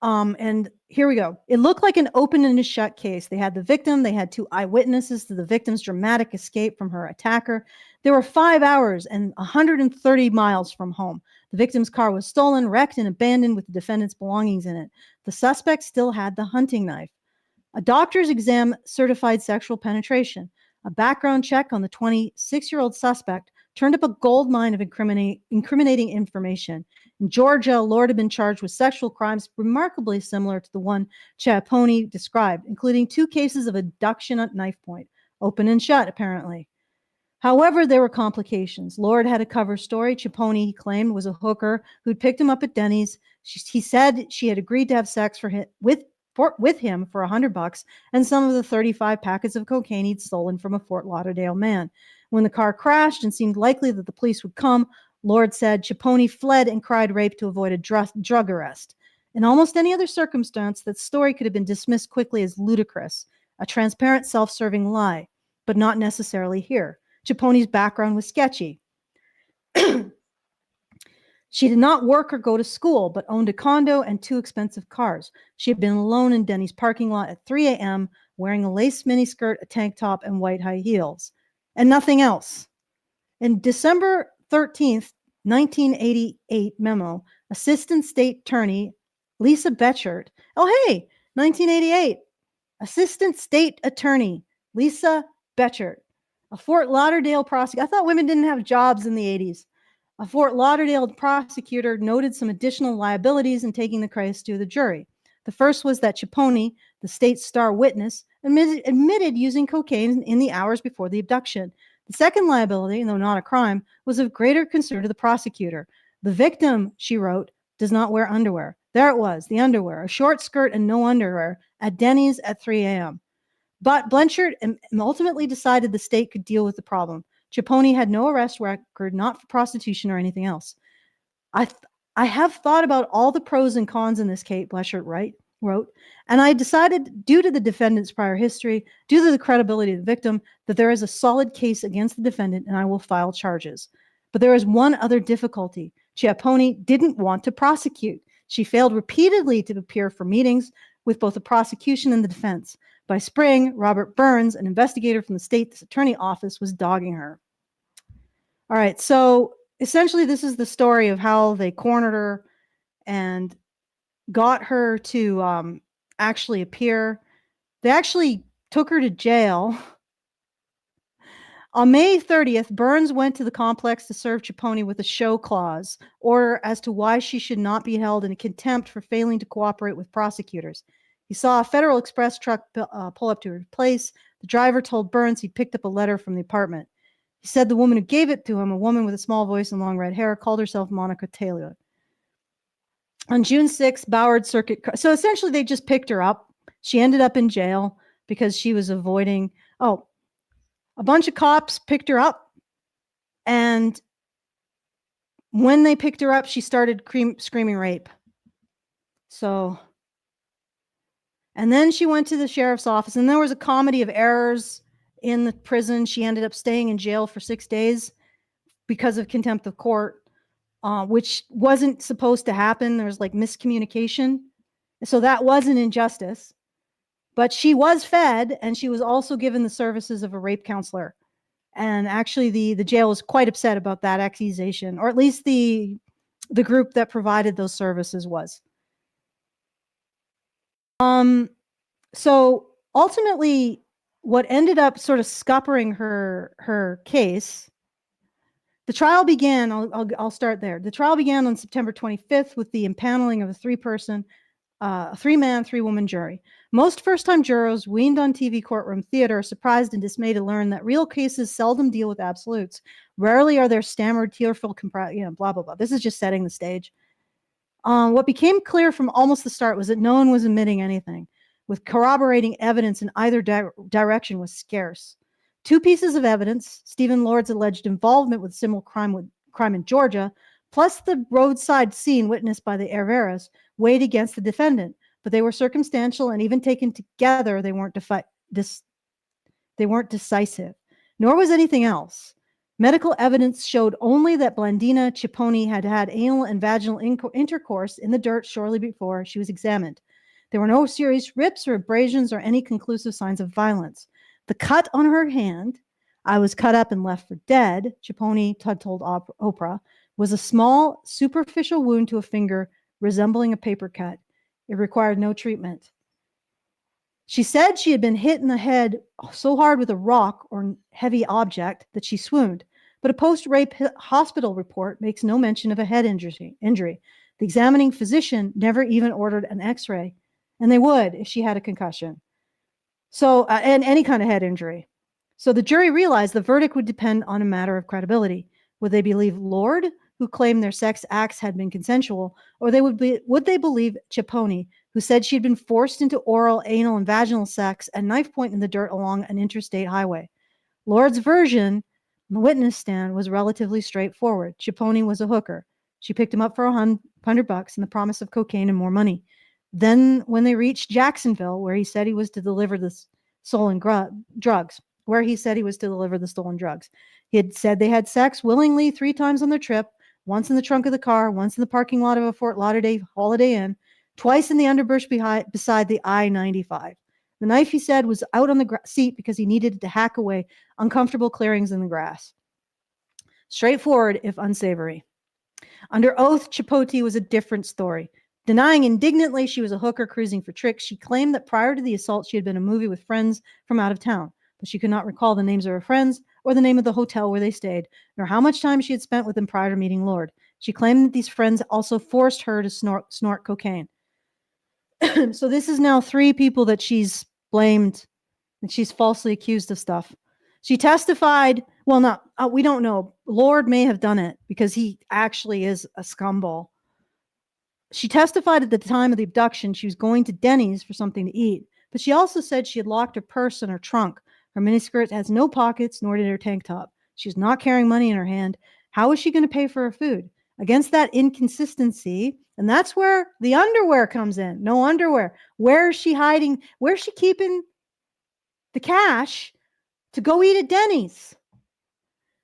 And here we go. It looked like an open and a shut case. They had the victim. They had two eyewitnesses to the victim's dramatic escape from her attacker. They were 5 hours and 130 miles from home. The victim's car was stolen, wrecked, and abandoned with the defendant's belongings in it. The suspect still had the hunting knife. A doctor's exam certified sexual penetration. A background check on the 26-year-old suspect turned up a gold mine of incriminating information. In Georgia, Lord had been charged with sexual crimes remarkably similar to the one Chiapponi described, including 2 cases of abduction at knife point, open and shut, apparently. However, there were complications. Lord had a cover story. Chiapponi, he claimed, was a hooker who'd picked him up at Denny's. He said she had agreed to have sex with him for $100 and some of the 35 packets of cocaine he'd stolen from a Fort Lauderdale man. When the car crashed and seemed likely that the police would come, Lord said Chiapponi fled and cried rape to avoid a drug arrest. In almost any other circumstance, that story could have been dismissed quickly as ludicrous, a transparent, self-serving lie, but not necessarily here. Chiapponi's background was sketchy. She did not work or go to school, but owned a condo and 2 expensive cars. She had been alone in Denny's parking lot at 3 a.m., wearing a lace miniskirt, a tank top, and white high heels, and nothing else. In December 13th, 1988 memo, Assistant State Attorney Lisa Betchert. Oh, hey, 1988. Assistant State Attorney Lisa Betchert, a Fort Lauderdale prosecutor. I thought women didn't have jobs in the 80s. A Fort Lauderdale prosecutor noted some additional liabilities in taking the case to the jury. The first was that Chiapponi, the state's star witness, admitted using cocaine in the hours before the abduction. The second liability, though not a crime, was of greater concern to the prosecutor. The victim, she wrote, does not wear underwear. There it was, the underwear, a short skirt and no underwear at Denny's at 3 a.m. But Blanchard ultimately decided the state could deal with the problem. Cipollone had no arrest record, not for prostitution or anything else. I have thought about all the pros and cons in this case, Blanchard wrote, and I decided, due to the defendant's prior history, due to the credibility of the victim, that there is a solid case against the defendant and I will file charges. But there is one other difficulty. Cipollone didn't want to prosecute. She failed repeatedly to appear for meetings with both the prosecution and the defense. By spring, Robert Burns, an investigator from the state's attorney office, was dogging her. All right, so essentially this is the story of how they cornered her and got her to actually appear. They actually took her to jail. On May 30th, Burns went to the complex to serve Cipollone with a show clause order as to why she should not be held in contempt for failing to cooperate with prosecutors. He saw a Federal Express truck pull up to her place. The driver told Burns he picked up a letter from the apartment. He said the woman who gave it to him, a woman with a small voice and long red hair, called herself Monica Taylor. On June 6th, Boward Circuit. So essentially, they just picked her up. She ended up in jail because she was avoiding. Oh, a bunch of cops picked her up. And when they picked her up, she started screaming rape. So, and then she went to the sheriff's office, and there was a comedy of errors in the prison. She ended up staying in jail for 6 days because of contempt of court. Which wasn't supposed to happen. There was like miscommunication. So that was an injustice. But she was fed, and she was also given the services of a rape counselor. And actually the jail was quite upset about that accusation, or at least the group that provided those services was. So ultimately, what ended up sort of scuppering her case. The trial began, I'll start there. The trial began on September 25th with the impaneling of a three-man, three-woman jury. Most first-time jurors weaned on TV courtroom theater are surprised and dismayed to learn that real cases seldom deal with absolutes. Rarely are there stammered, tearful, blah, blah, blah. This is just setting the stage. What became clear from almost the start was that no one was admitting anything, with corroborating evidence in either direction was scarce. Two pieces of evidence, Stephen Lord's alleged involvement with similar crime in Georgia, plus the roadside scene witnessed by the Herreras, weighed against the defendant, but they were circumstantial, and even taken together, they weren't decisive. Nor was anything else. Medical evidence showed only that Blandina Cipollone had had anal and vaginal intercourse in the dirt shortly before she was examined. There were no serious rips or abrasions or any conclusive signs of violence. The cut on her hand, I was cut up and left for dead, Cipollone told Oprah, was a small, superficial wound to a finger resembling a paper cut. It required no treatment. She said she had been hit in the head so hard with a rock or heavy object that she swooned, but a post-rape hospital report makes no mention of a head injury. The examining physician never even ordered an x-ray, and they would if she had a concussion. So, and any kind of head injury. So the jury realized the verdict would depend on a matter of credibility. Would they believe Lord, who claimed their sex acts had been consensual, or would they believe Cipollone, who said she had been forced into oral, anal, and vaginal sex at knife point in the dirt along an interstate highway? Lord's version on the witness stand was relatively straightforward. Cipollone was a hooker. She picked him up for $100 and the promise of cocaine and more money. Then when they reached Jacksonville, where he said he was to deliver the stolen drugs, he had said they had sex willingly 3 times on their trip, once in the trunk of the car, once in the parking lot of a Fort Lauderdale Holiday Inn, twice in the underbrush beside the I-95. The knife, he said, was out on the seat because he needed to hack away uncomfortable clearings in the grass. Straightforward, if unsavory. Under oath, Cipollone was a different story. Denying indignantly she was a hooker cruising for tricks, she claimed that prior to the assault, she had been a movie with friends from out of town, but she could not recall the names of her friends or the name of the hotel where they stayed, nor how much time she had spent with them prior to meeting Lord. She claimed that these friends also forced her to snort cocaine. So this is now 3 people that she's blamed and she's falsely accused of stuff. She testified Well, not we don't know. Lord may have done it because he actually is a scumball. She testified at the time of the abduction she was going to Denny's for something to eat, but she also said she had locked her purse in her trunk. Her miniskirt has no pockets, nor did her tank top. She's not carrying money in her hand. How is she going to pay for her food? Against that inconsistency, and that's where the underwear comes in. No underwear. Where is she hiding? Where's she keeping the cash to go eat at Denny's?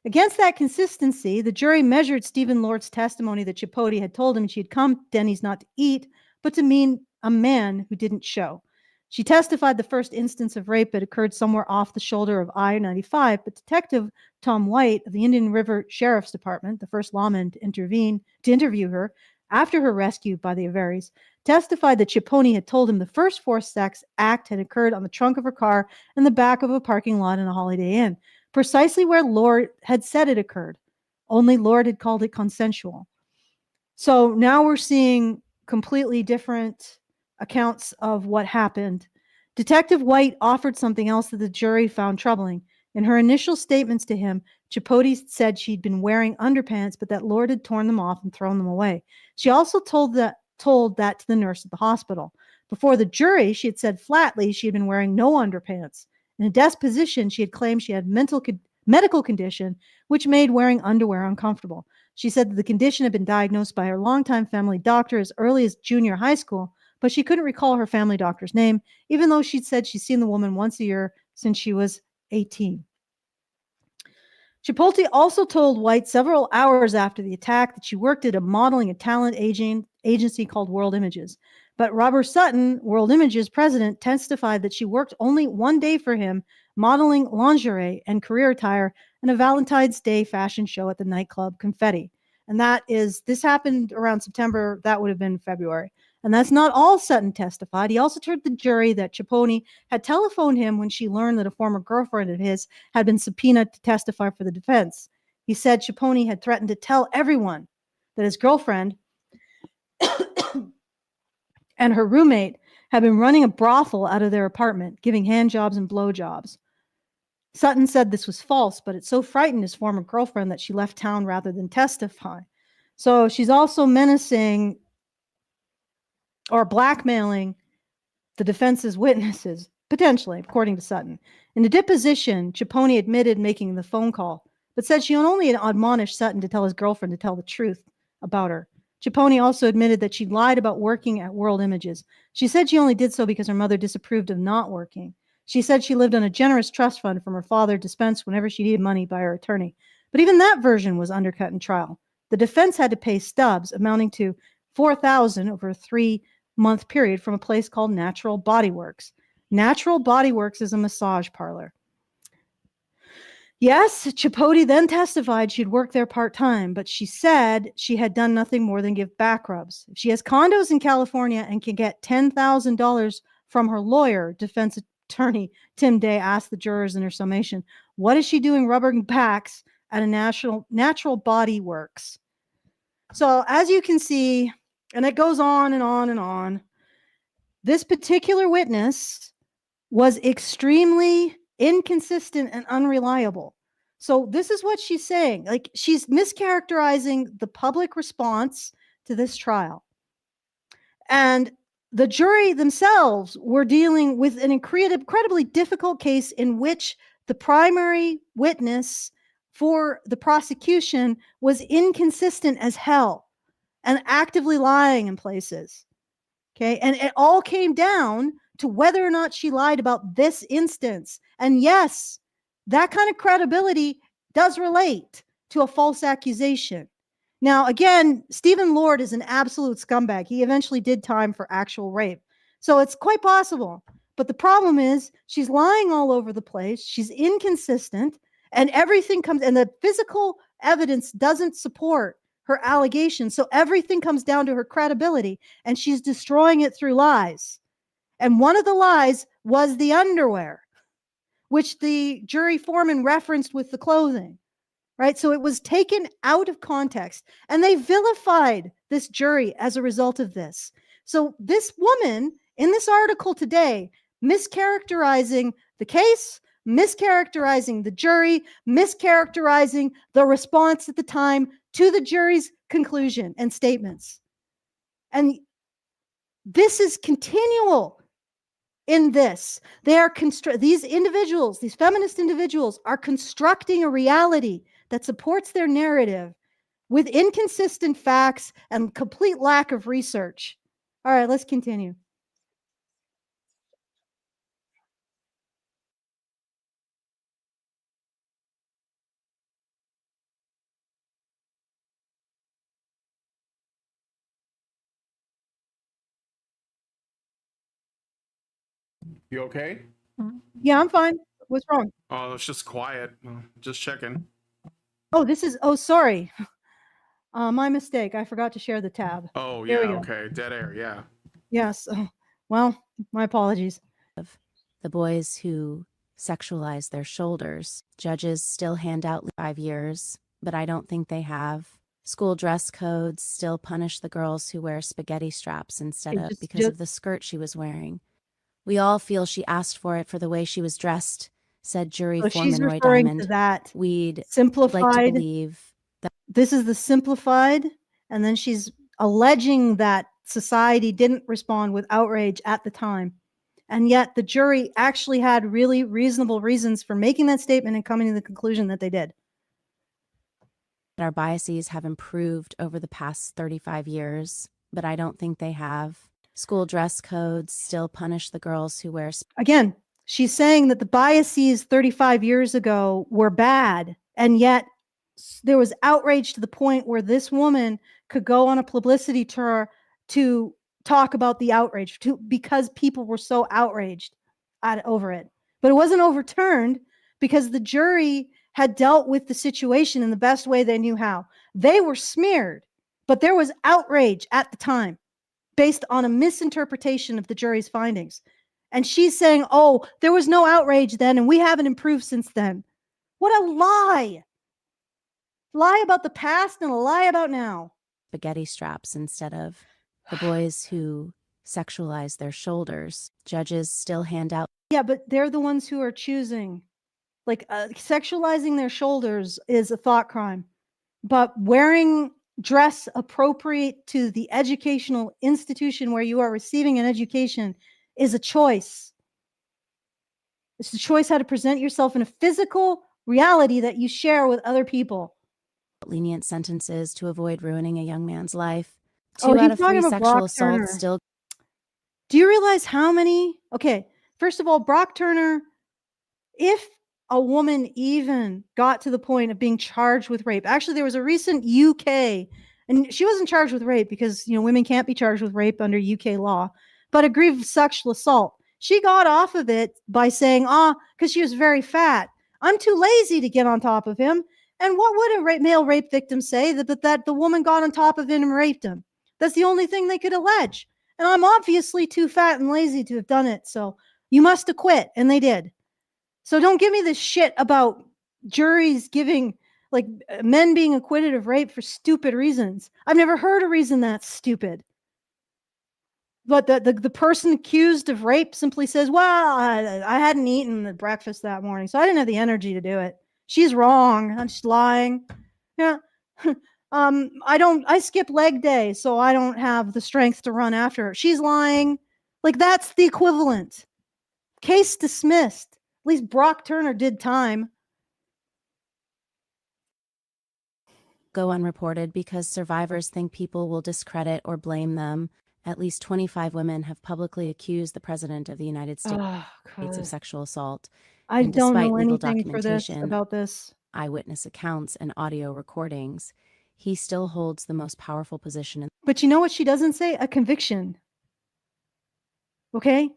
Against that consistency, the jury measured Stephen Lord's testimony that Chipotle had told him she had come to Denny's not to eat, but to mean a man who didn't show. She testified the first instance of rape had occurred somewhere off the shoulder of I-95, but Detective Tom White of the Indian River Sheriff's Department, the first lawman to interview her after her rescue by the Averies, testified that Chipotle had told him the first forced sex act had occurred on the trunk of her car in the back of a parking lot in a Holiday Inn, precisely where Lord had said it occurred. Only Lord had called it consensual. So now we're seeing completely different accounts of what happened. Detective White offered something else that the jury found troubling. In her initial statements to him, Chipotle said she'd been wearing underpants, but that Lord had torn them off and thrown them away. She also told that to the nurse at the hospital. Before the jury, she had said flatly she had been wearing no underpants. In a deposition, she had claimed she had medical condition, which made wearing underwear uncomfortable. She said that the condition had been diagnosed by her longtime family doctor as early as junior high school, but she couldn't recall her family doctor's name, even though she'd said she'd seen the woman once a year since she was 18. Chipotle also told White several hours after the attack that she worked at a modeling and talent agency called World Images. But Robert Sutton, World Images president, testified that she worked only one day for him, modeling lingerie and career attire in a Valentine's Day fashion show at the nightclub Confetti. And this happened around September. That would have been February. And that's not all Sutton testified. He also told the jury that Chipotle had telephoned him when she learned that a former girlfriend of his had been subpoenaed to testify for the defense. He said Chipotle had threatened to tell everyone that his girlfriend and her roommate had been running a brothel out of their apartment, giving hand jobs and blowjobs. Sutton said this was false, but it so frightened his former girlfriend that she left town rather than testify. So she's also menacing or blackmailing the defense's witnesses, potentially, according to Sutton. In the deposition, Chipotle admitted making the phone call, but said she only admonished Sutton to tell his girlfriend to tell the truth about her. Chipotle also admitted that she lied about working at World Images. She said she only did so because her mother disapproved of not working. She said she lived on a generous trust fund from her father dispensed whenever she needed money by her attorney. But even that version was undercut in trial. The defense had to pay stubs amounting to $4,000 over a 3-month period from a place called Natural Body Works. Natural Body Works is a massage parlor. Yes, Chipotle then testified she'd worked there part-time, but she said she had done nothing more than give back rubs. If she has condos in California and can get $10,000 from her lawyer, defense attorney Tim Day asked the jurors in her summation, what is she doing rubbing backs at a Natural Body Works? So as you can see, and it goes on and on and on, this particular witness was extremely inconsistent and unreliable. So this is what she's saying. Like, she's mischaracterizing the public response to this trial. And the jury themselves were dealing with an incredibly difficult case in which the primary witness for the prosecution was inconsistent as hell and actively lying in places. Okay. And it all came down to whether or not she lied about this instance. And yes, that kind of credibility does relate to a false accusation. Now, again, Stephen Lord is an absolute scumbag. He eventually did time for actual rape. So it's quite possible. But the problem is she's lying all over the place. She's inconsistent, and everything comes, and the physical evidence doesn't support her allegations. So everything comes down to her credibility, and she's destroying it through lies. And one of the lies was the underwear, which the jury foreman referenced with the clothing, right? So it was taken out of context, and they vilified this jury as a result of this. So this woman in this article today, mischaracterizing the case, mischaracterizing the jury, mischaracterizing the response at the time to the jury's conclusion and statements. And this is continual in this. They are these individuals, these feminist individuals, are constructing a reality that supports their narrative with inconsistent facts and complete lack of research. All right, let's continue. You okay? Yeah, I'm fine. What's wrong? Oh, it's just quiet. Just checking. Oh, sorry. My mistake. I forgot to share the tab. Oh, There we yeah, go. okay. Dead air, yeah. Yes. Well, my apologies. The boys who sexualize their shoulders. Judges still hand out 5 years, but I don't think they have. School dress codes still punish the girls who wear spaghetti straps instead Okay, of just- because of the skirt she was wearing. We all feel she asked for it for the way she was dressed, said jury So she's foreman Roy referring to Diamond. that We'd simplified. like to believe that This is the simplified, and then she's alleging that society didn't respond with outrage at the time. And yet the jury actually had really reasonable reasons for making that statement and coming to the conclusion that they did. our biases have improved over the past 35 years, but I don't think they have. School dress codes still punish the girls who wear Again, she's saying that the biases 35 years ago were bad, and yet there was outrage to the point where this woman could go on a publicity tour to talk about the outrage because people were so outraged over it. But it wasn't overturned because the jury had dealt with the situation in the best way they knew how. They were smeared, but there was outrage at the time based on a misinterpretation of the jury's findings. And she's saying, oh, there was no outrage then, and we haven't improved since then. What a lie. Lie about the past and a lie about now. spaghetti straps instead of. The boys who sexualize their shoulders. Judges still hand out. Yeah, but they're the ones who are choosing. Like sexualizing their shoulders is a thought crime. But wearing dress appropriate to the educational institution where you are receiving an education is a choice. It's the choice how to present yourself in a physical reality that you share with other people. Lenient sentences to avoid ruining a young man's life. Oh, 2 out he's of talking 3 about sexual Brock assaults Turner. still. Do you realize how many? Okay, first of all, Brock Turner, if a woman even got to the point of being charged with rape, actually, there was a recent UK, and she wasn't charged with rape because, women can't be charged with rape under UK law, but aggrieved sexual assault. She got off of it by saying, because she was very fat. I'm too lazy to get on top of him. And what would a male rape victim say? That the woman got on top of him and raped him. That's the only thing they could allege. And I'm obviously too fat and lazy to have done it. So you must have quit. And they did. So don't give me this shit about juries giving, like, men being acquitted of rape for stupid reasons. I've never heard a reason that's stupid. But the person accused of rape simply says, well, I hadn't eaten the breakfast that morning, so I didn't have the energy to do it. She's wrong. I'm just lying. Yeah. I skip leg day, so I don't have the strength to run after her. She's lying. Like, that's the equivalent. Case dismissed. At least Brock Turner did time. Go unreported because survivors think people will discredit or blame them. At least 25 women have publicly accused the President of the United States of sexual assault. I And don't despite know legal anything for this documentation, about this. eyewitness accounts, and audio recordings, he still holds the most powerful position in But you know what she doesn't say? A conviction. Okay?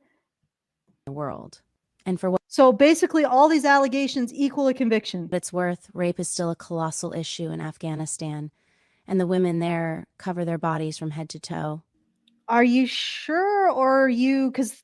the world. And for what So basically, all these allegations equal a conviction. it's worth, rape is still a colossal issue in Afghanistan, and the women there cover their bodies from head to toe. Are you sure, or are you, because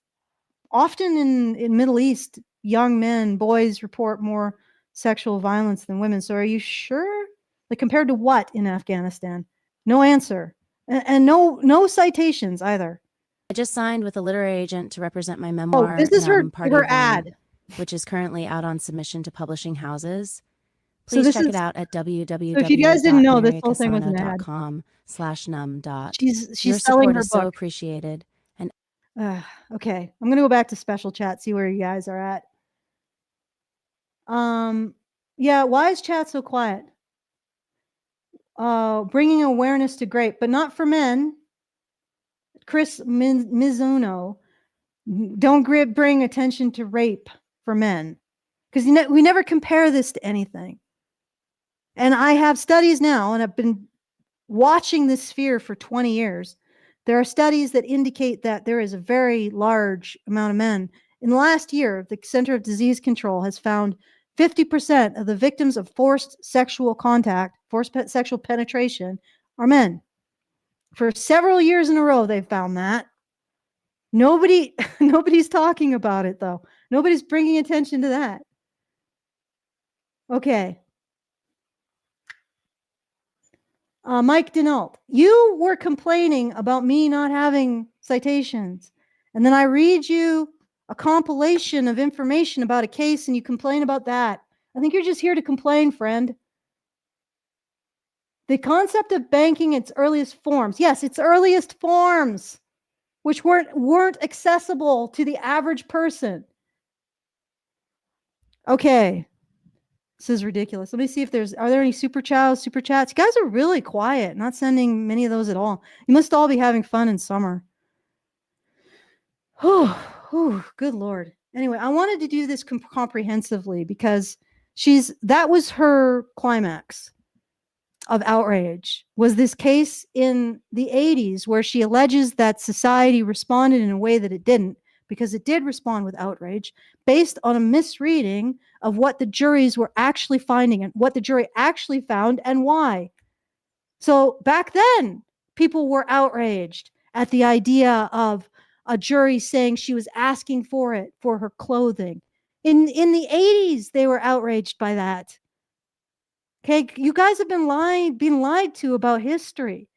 often in Middle East, young men, boys report more sexual violence than women. So are you sure? Like, compared to what in Afghanistan? No answer. And no citations either. I just signed with a literary agent to represent my memoir. Oh, this is and her I'm part her of, ad. which is currently out on submission to publishing houses. So Please this check is it out at so if you guys didn't know, this whole thing was an ad. www.mariacasano.com/num. She's Your selling support her is so book. appreciated. And Okay, I'm gonna go back to special chat, see where you guys are at. Yeah, why is chat so quiet? Bringing awareness to grape, but not for men. Chris Mizuno, don't bring attention to rape for men, because we never compare this to anything. And I have studies now, and I've been watching this sphere for 20 years. There are studies that indicate that there is a very large amount of men. In the last year, the Center of Disease Control has found 50% of the victims of forced sexual contact, forced sexual penetration, are men. For several years in a row, they've found that. Nobody's talking about it, though. Nobody's bringing attention to that. Okay. Mike Denault, you were complaining about me not having citations. And then I read you a compilation of information about a case and you complain about that. I think you're just here to complain, friend. The concept of banking its earliest forms. Yes, its earliest forms, which weren't accessible to the average person. Okay. This is ridiculous. Let me see if are there any super chats? You guys are really quiet, not sending many of those at all. You must all be having fun in summer. Oh, good Lord. Anyway, I wanted to do this comprehensively because that was her climax of outrage, was this case in the 80s where she alleges that society responded in a way that it didn't, because it did respond with outrage based on a misreading of what the juries were actually finding and what the jury actually found and why. So back then, people were outraged at the idea of a jury saying she was asking for it for her clothing. In the 80s, they were outraged by that. Okay, you guys have been lied to about history.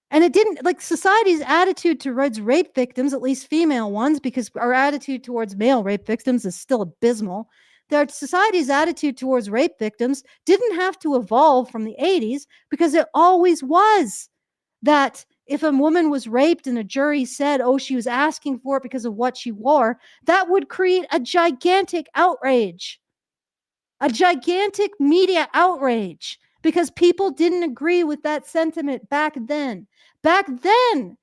And it didn't, like, society's attitude towards rape victims, at least female ones, because our attitude towards male rape victims is still abysmal. That society's attitude towards rape victims didn't have to evolve from the 80s, because it always was that if a woman was raped and a jury said, oh, she was asking for it because of what she wore, that would create a gigantic outrage, a gigantic media outrage, because people didn't agree with that sentiment back then. Back then,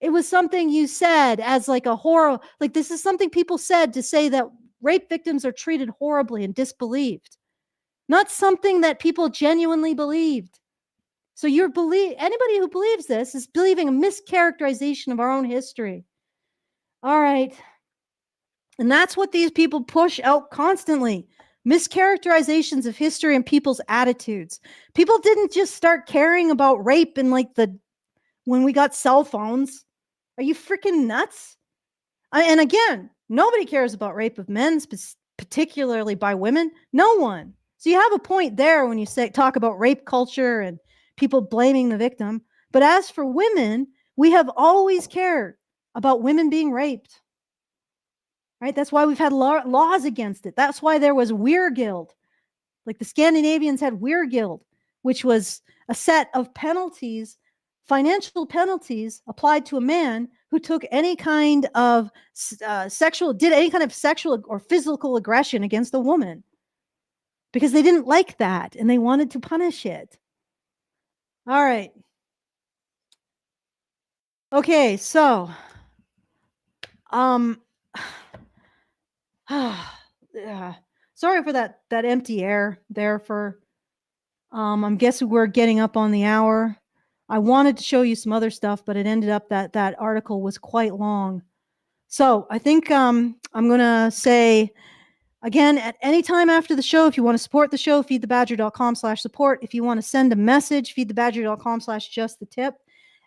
it was something you said as like a horror, like this is something people said to say that rape victims are treated horribly and disbelieved, not something that people genuinely believed. So anybody who believes this is believing a mischaracterization of our own history. All right. And that's what these people push out constantly. Mischaracterizations of history and people's attitudes. People didn't just start caring about rape in when we got cell phones. Are you freaking nuts? And again, nobody cares about rape of men, particularly by women. No one. So you have a point there when you talk about rape culture and people blaming the victim. But as for women, we have always cared about women being raped. Right? That's why we've had laws against it. That's why there was Weirgild. Like the Scandinavians had Weirgild, which was a set of penalties, financial penalties applied to a man who took any kind of did any kind of sexual or physical aggression against a woman, because they didn't like that and they wanted to punish it. All right. Okay, so sorry for that empty air there for I'm guessing we're getting up on the hour. I wanted to show you some other stuff, but it ended up that article was quite long. So I think I'm going to say, again, at any time after the show, if you want to support the show, feedthebadger.com/support. If you want to send a message, feedthebadger.com/justthetip.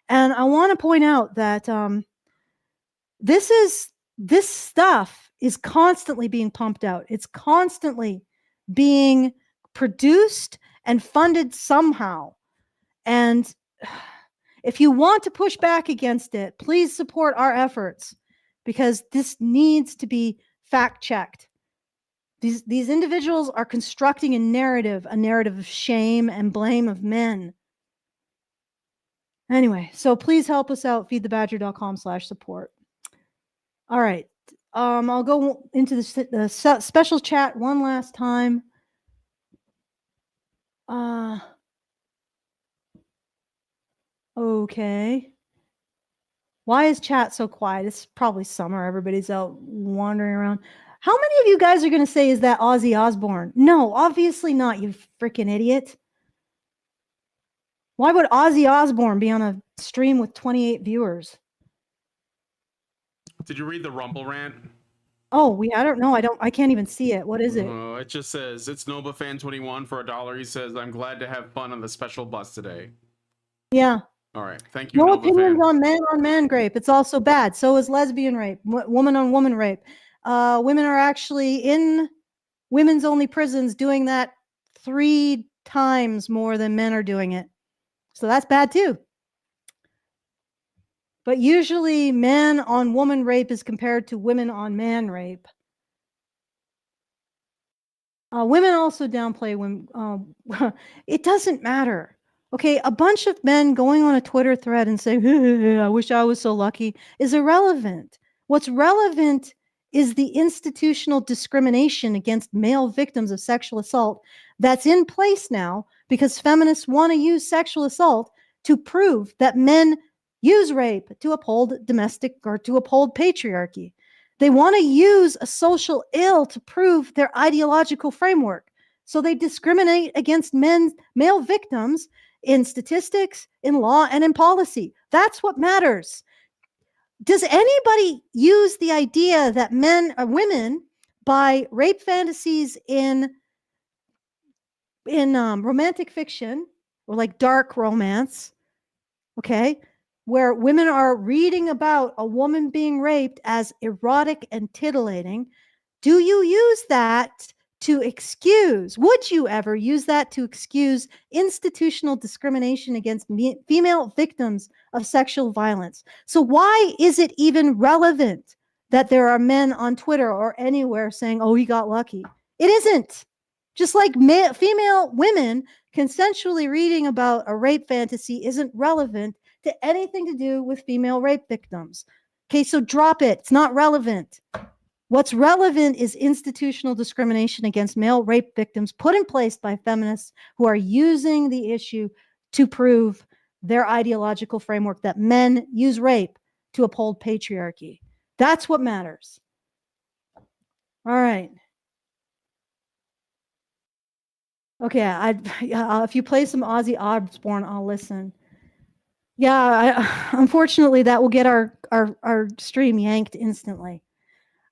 And I want to point out that this stuff is constantly being pumped out. It's constantly being produced and funded somehow. And if you want to push back against it, please support our efforts, because this needs to be fact checked. These individuals are constructing a narrative of shame and blame of men. Anyway, so please help us out, feedthebadger.com/support. All right. I'll go into the special chat one last time. Okay. Why is chat so quiet? It's probably summer. Everybody's out wandering around. How many of you guys are going to say, is that Ozzy Osbourne? No, obviously not, you freaking idiot. Why would Ozzy Osbourne be on a stream with 28 viewers? Did you read the Rumble rant? Oh, I don't know. I can't even see it. What is it? It just says, it's NobaFan21 for $1. He says, I'm glad to have fun on the special bus today. Yeah. All right. Thank you, No Nova opinions fan. on man rape. It's also bad. So is lesbian rape, woman on woman rape. Women are actually in women's only prisons doing that 3 times more than men are doing it. So that's bad too. But usually man on woman rape is compared to women on man rape. Women also downplay women. It doesn't matter. Okay, a bunch of men going on a Twitter thread and saying, I wish I was so lucky, is irrelevant. What's relevant is the institutional discrimination against male victims of sexual assault that's in place now because feminists want to use sexual assault to prove that men use rape to uphold domestic or to uphold patriarchy. They want to use a social ill to prove their ideological framework. So they discriminate against male victims in statistics, in law, and in policy. That's what matters. Does anybody use the idea that men or women buy rape fantasies in romantic fiction or like dark romance, okay, where women are reading about a woman being raped as erotic and titillating? Do you use that to excuse, would you ever use that to excuse institutional discrimination against female victims of sexual violence? So why is it even relevant that there are men on Twitter or anywhere saying, oh, he got lucky? It isn't. Just like female women consensually reading about a rape fantasy isn't relevant to anything to do with female rape victims. Okay, so drop it. It's not relevant. What's relevant is institutional discrimination against male rape victims put in place by feminists who are using the issue to prove their ideological framework that men use rape to uphold patriarchy. That's what matters. All right. Okay, if you play some Ozzy Osbourne, I'll listen. Yeah, unfortunately, that will get our stream yanked instantly.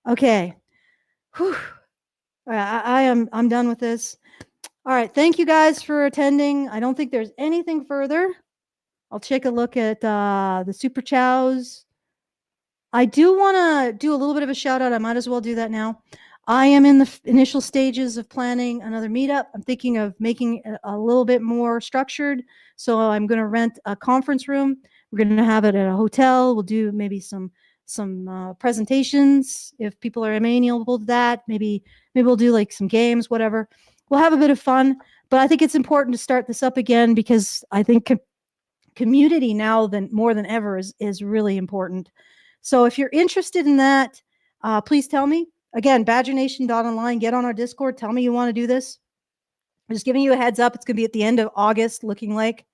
Okay. Whew. I'm done with this. All right. Thank you guys for attending. I don't think there's anything further. I'll take a look at the super chows. I do want to do a little bit of a shout out. I might as well do that now. I am in the initial stages of planning another meetup. I'm thinking of making it a little bit more structured. So I'm going to rent a conference room. We're going to have it at a hotel. We'll do maybe some presentations if people are amenable to that. Maybe we'll do like some games, whatever. We'll have a bit of fun. But I think it's important to start this up again because I think community now more than ever is really important. So if you're interested in that, please tell me. Again, badgernation.online, get on our Discord. Tell me you want to do this. I'm just giving you a heads up. It's going to be at the end of August, looking like.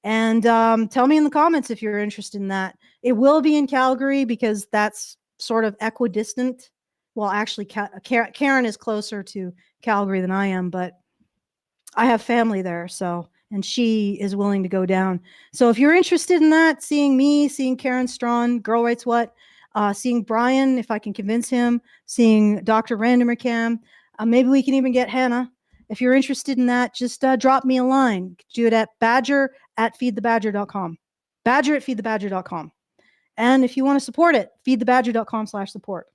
And tell me in the comments if you're interested in that. It will be in Calgary because that's sort of equidistant. Well, actually, Karen is closer to Calgary than I am, but I have family there, and she is willing to go down. So if you're interested in that, seeing me, seeing Karen Strawn, Girl Writes What, seeing Brian, if I can convince him, seeing Dr. Randomer maybe we can even get Hannah. If you're interested in that, just drop me a line. Do it at badger@feedthebadger.com. Badger@feedthebadger.com. And if you want to support it, feedthebadger.com/support.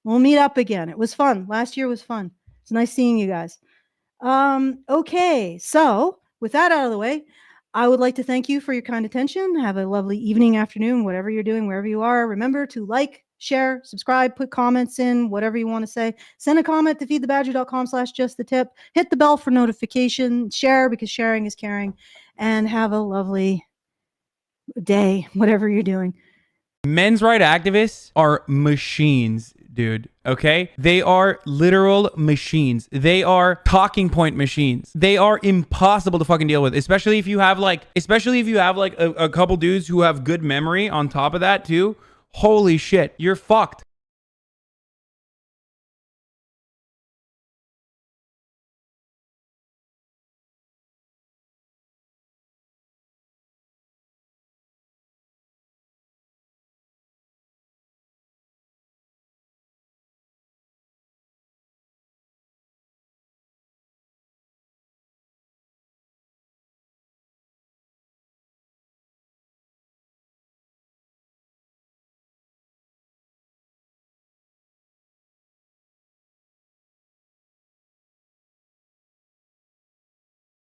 We'll meet up again. It was fun. Last year was fun. It's nice seeing you guys. Okay, so with that out of the way, I would like to thank you for your kind attention. Have a lovely evening, afternoon, whatever you're doing, wherever you are. Remember to like, share, subscribe, put comments in, whatever you want to say. Send a comment to feedthebadger.com/justthetip. Hit the bell for notification. Share, because sharing is caring. And have a lovely day, whatever you're doing. Men's right activists are machines, dude. Okay? They are literal machines. They are talking point machines. They are impossible to fucking deal with, especially if you have like a couple dudes who have good memory on top of that too. Holy shit, you're fucked.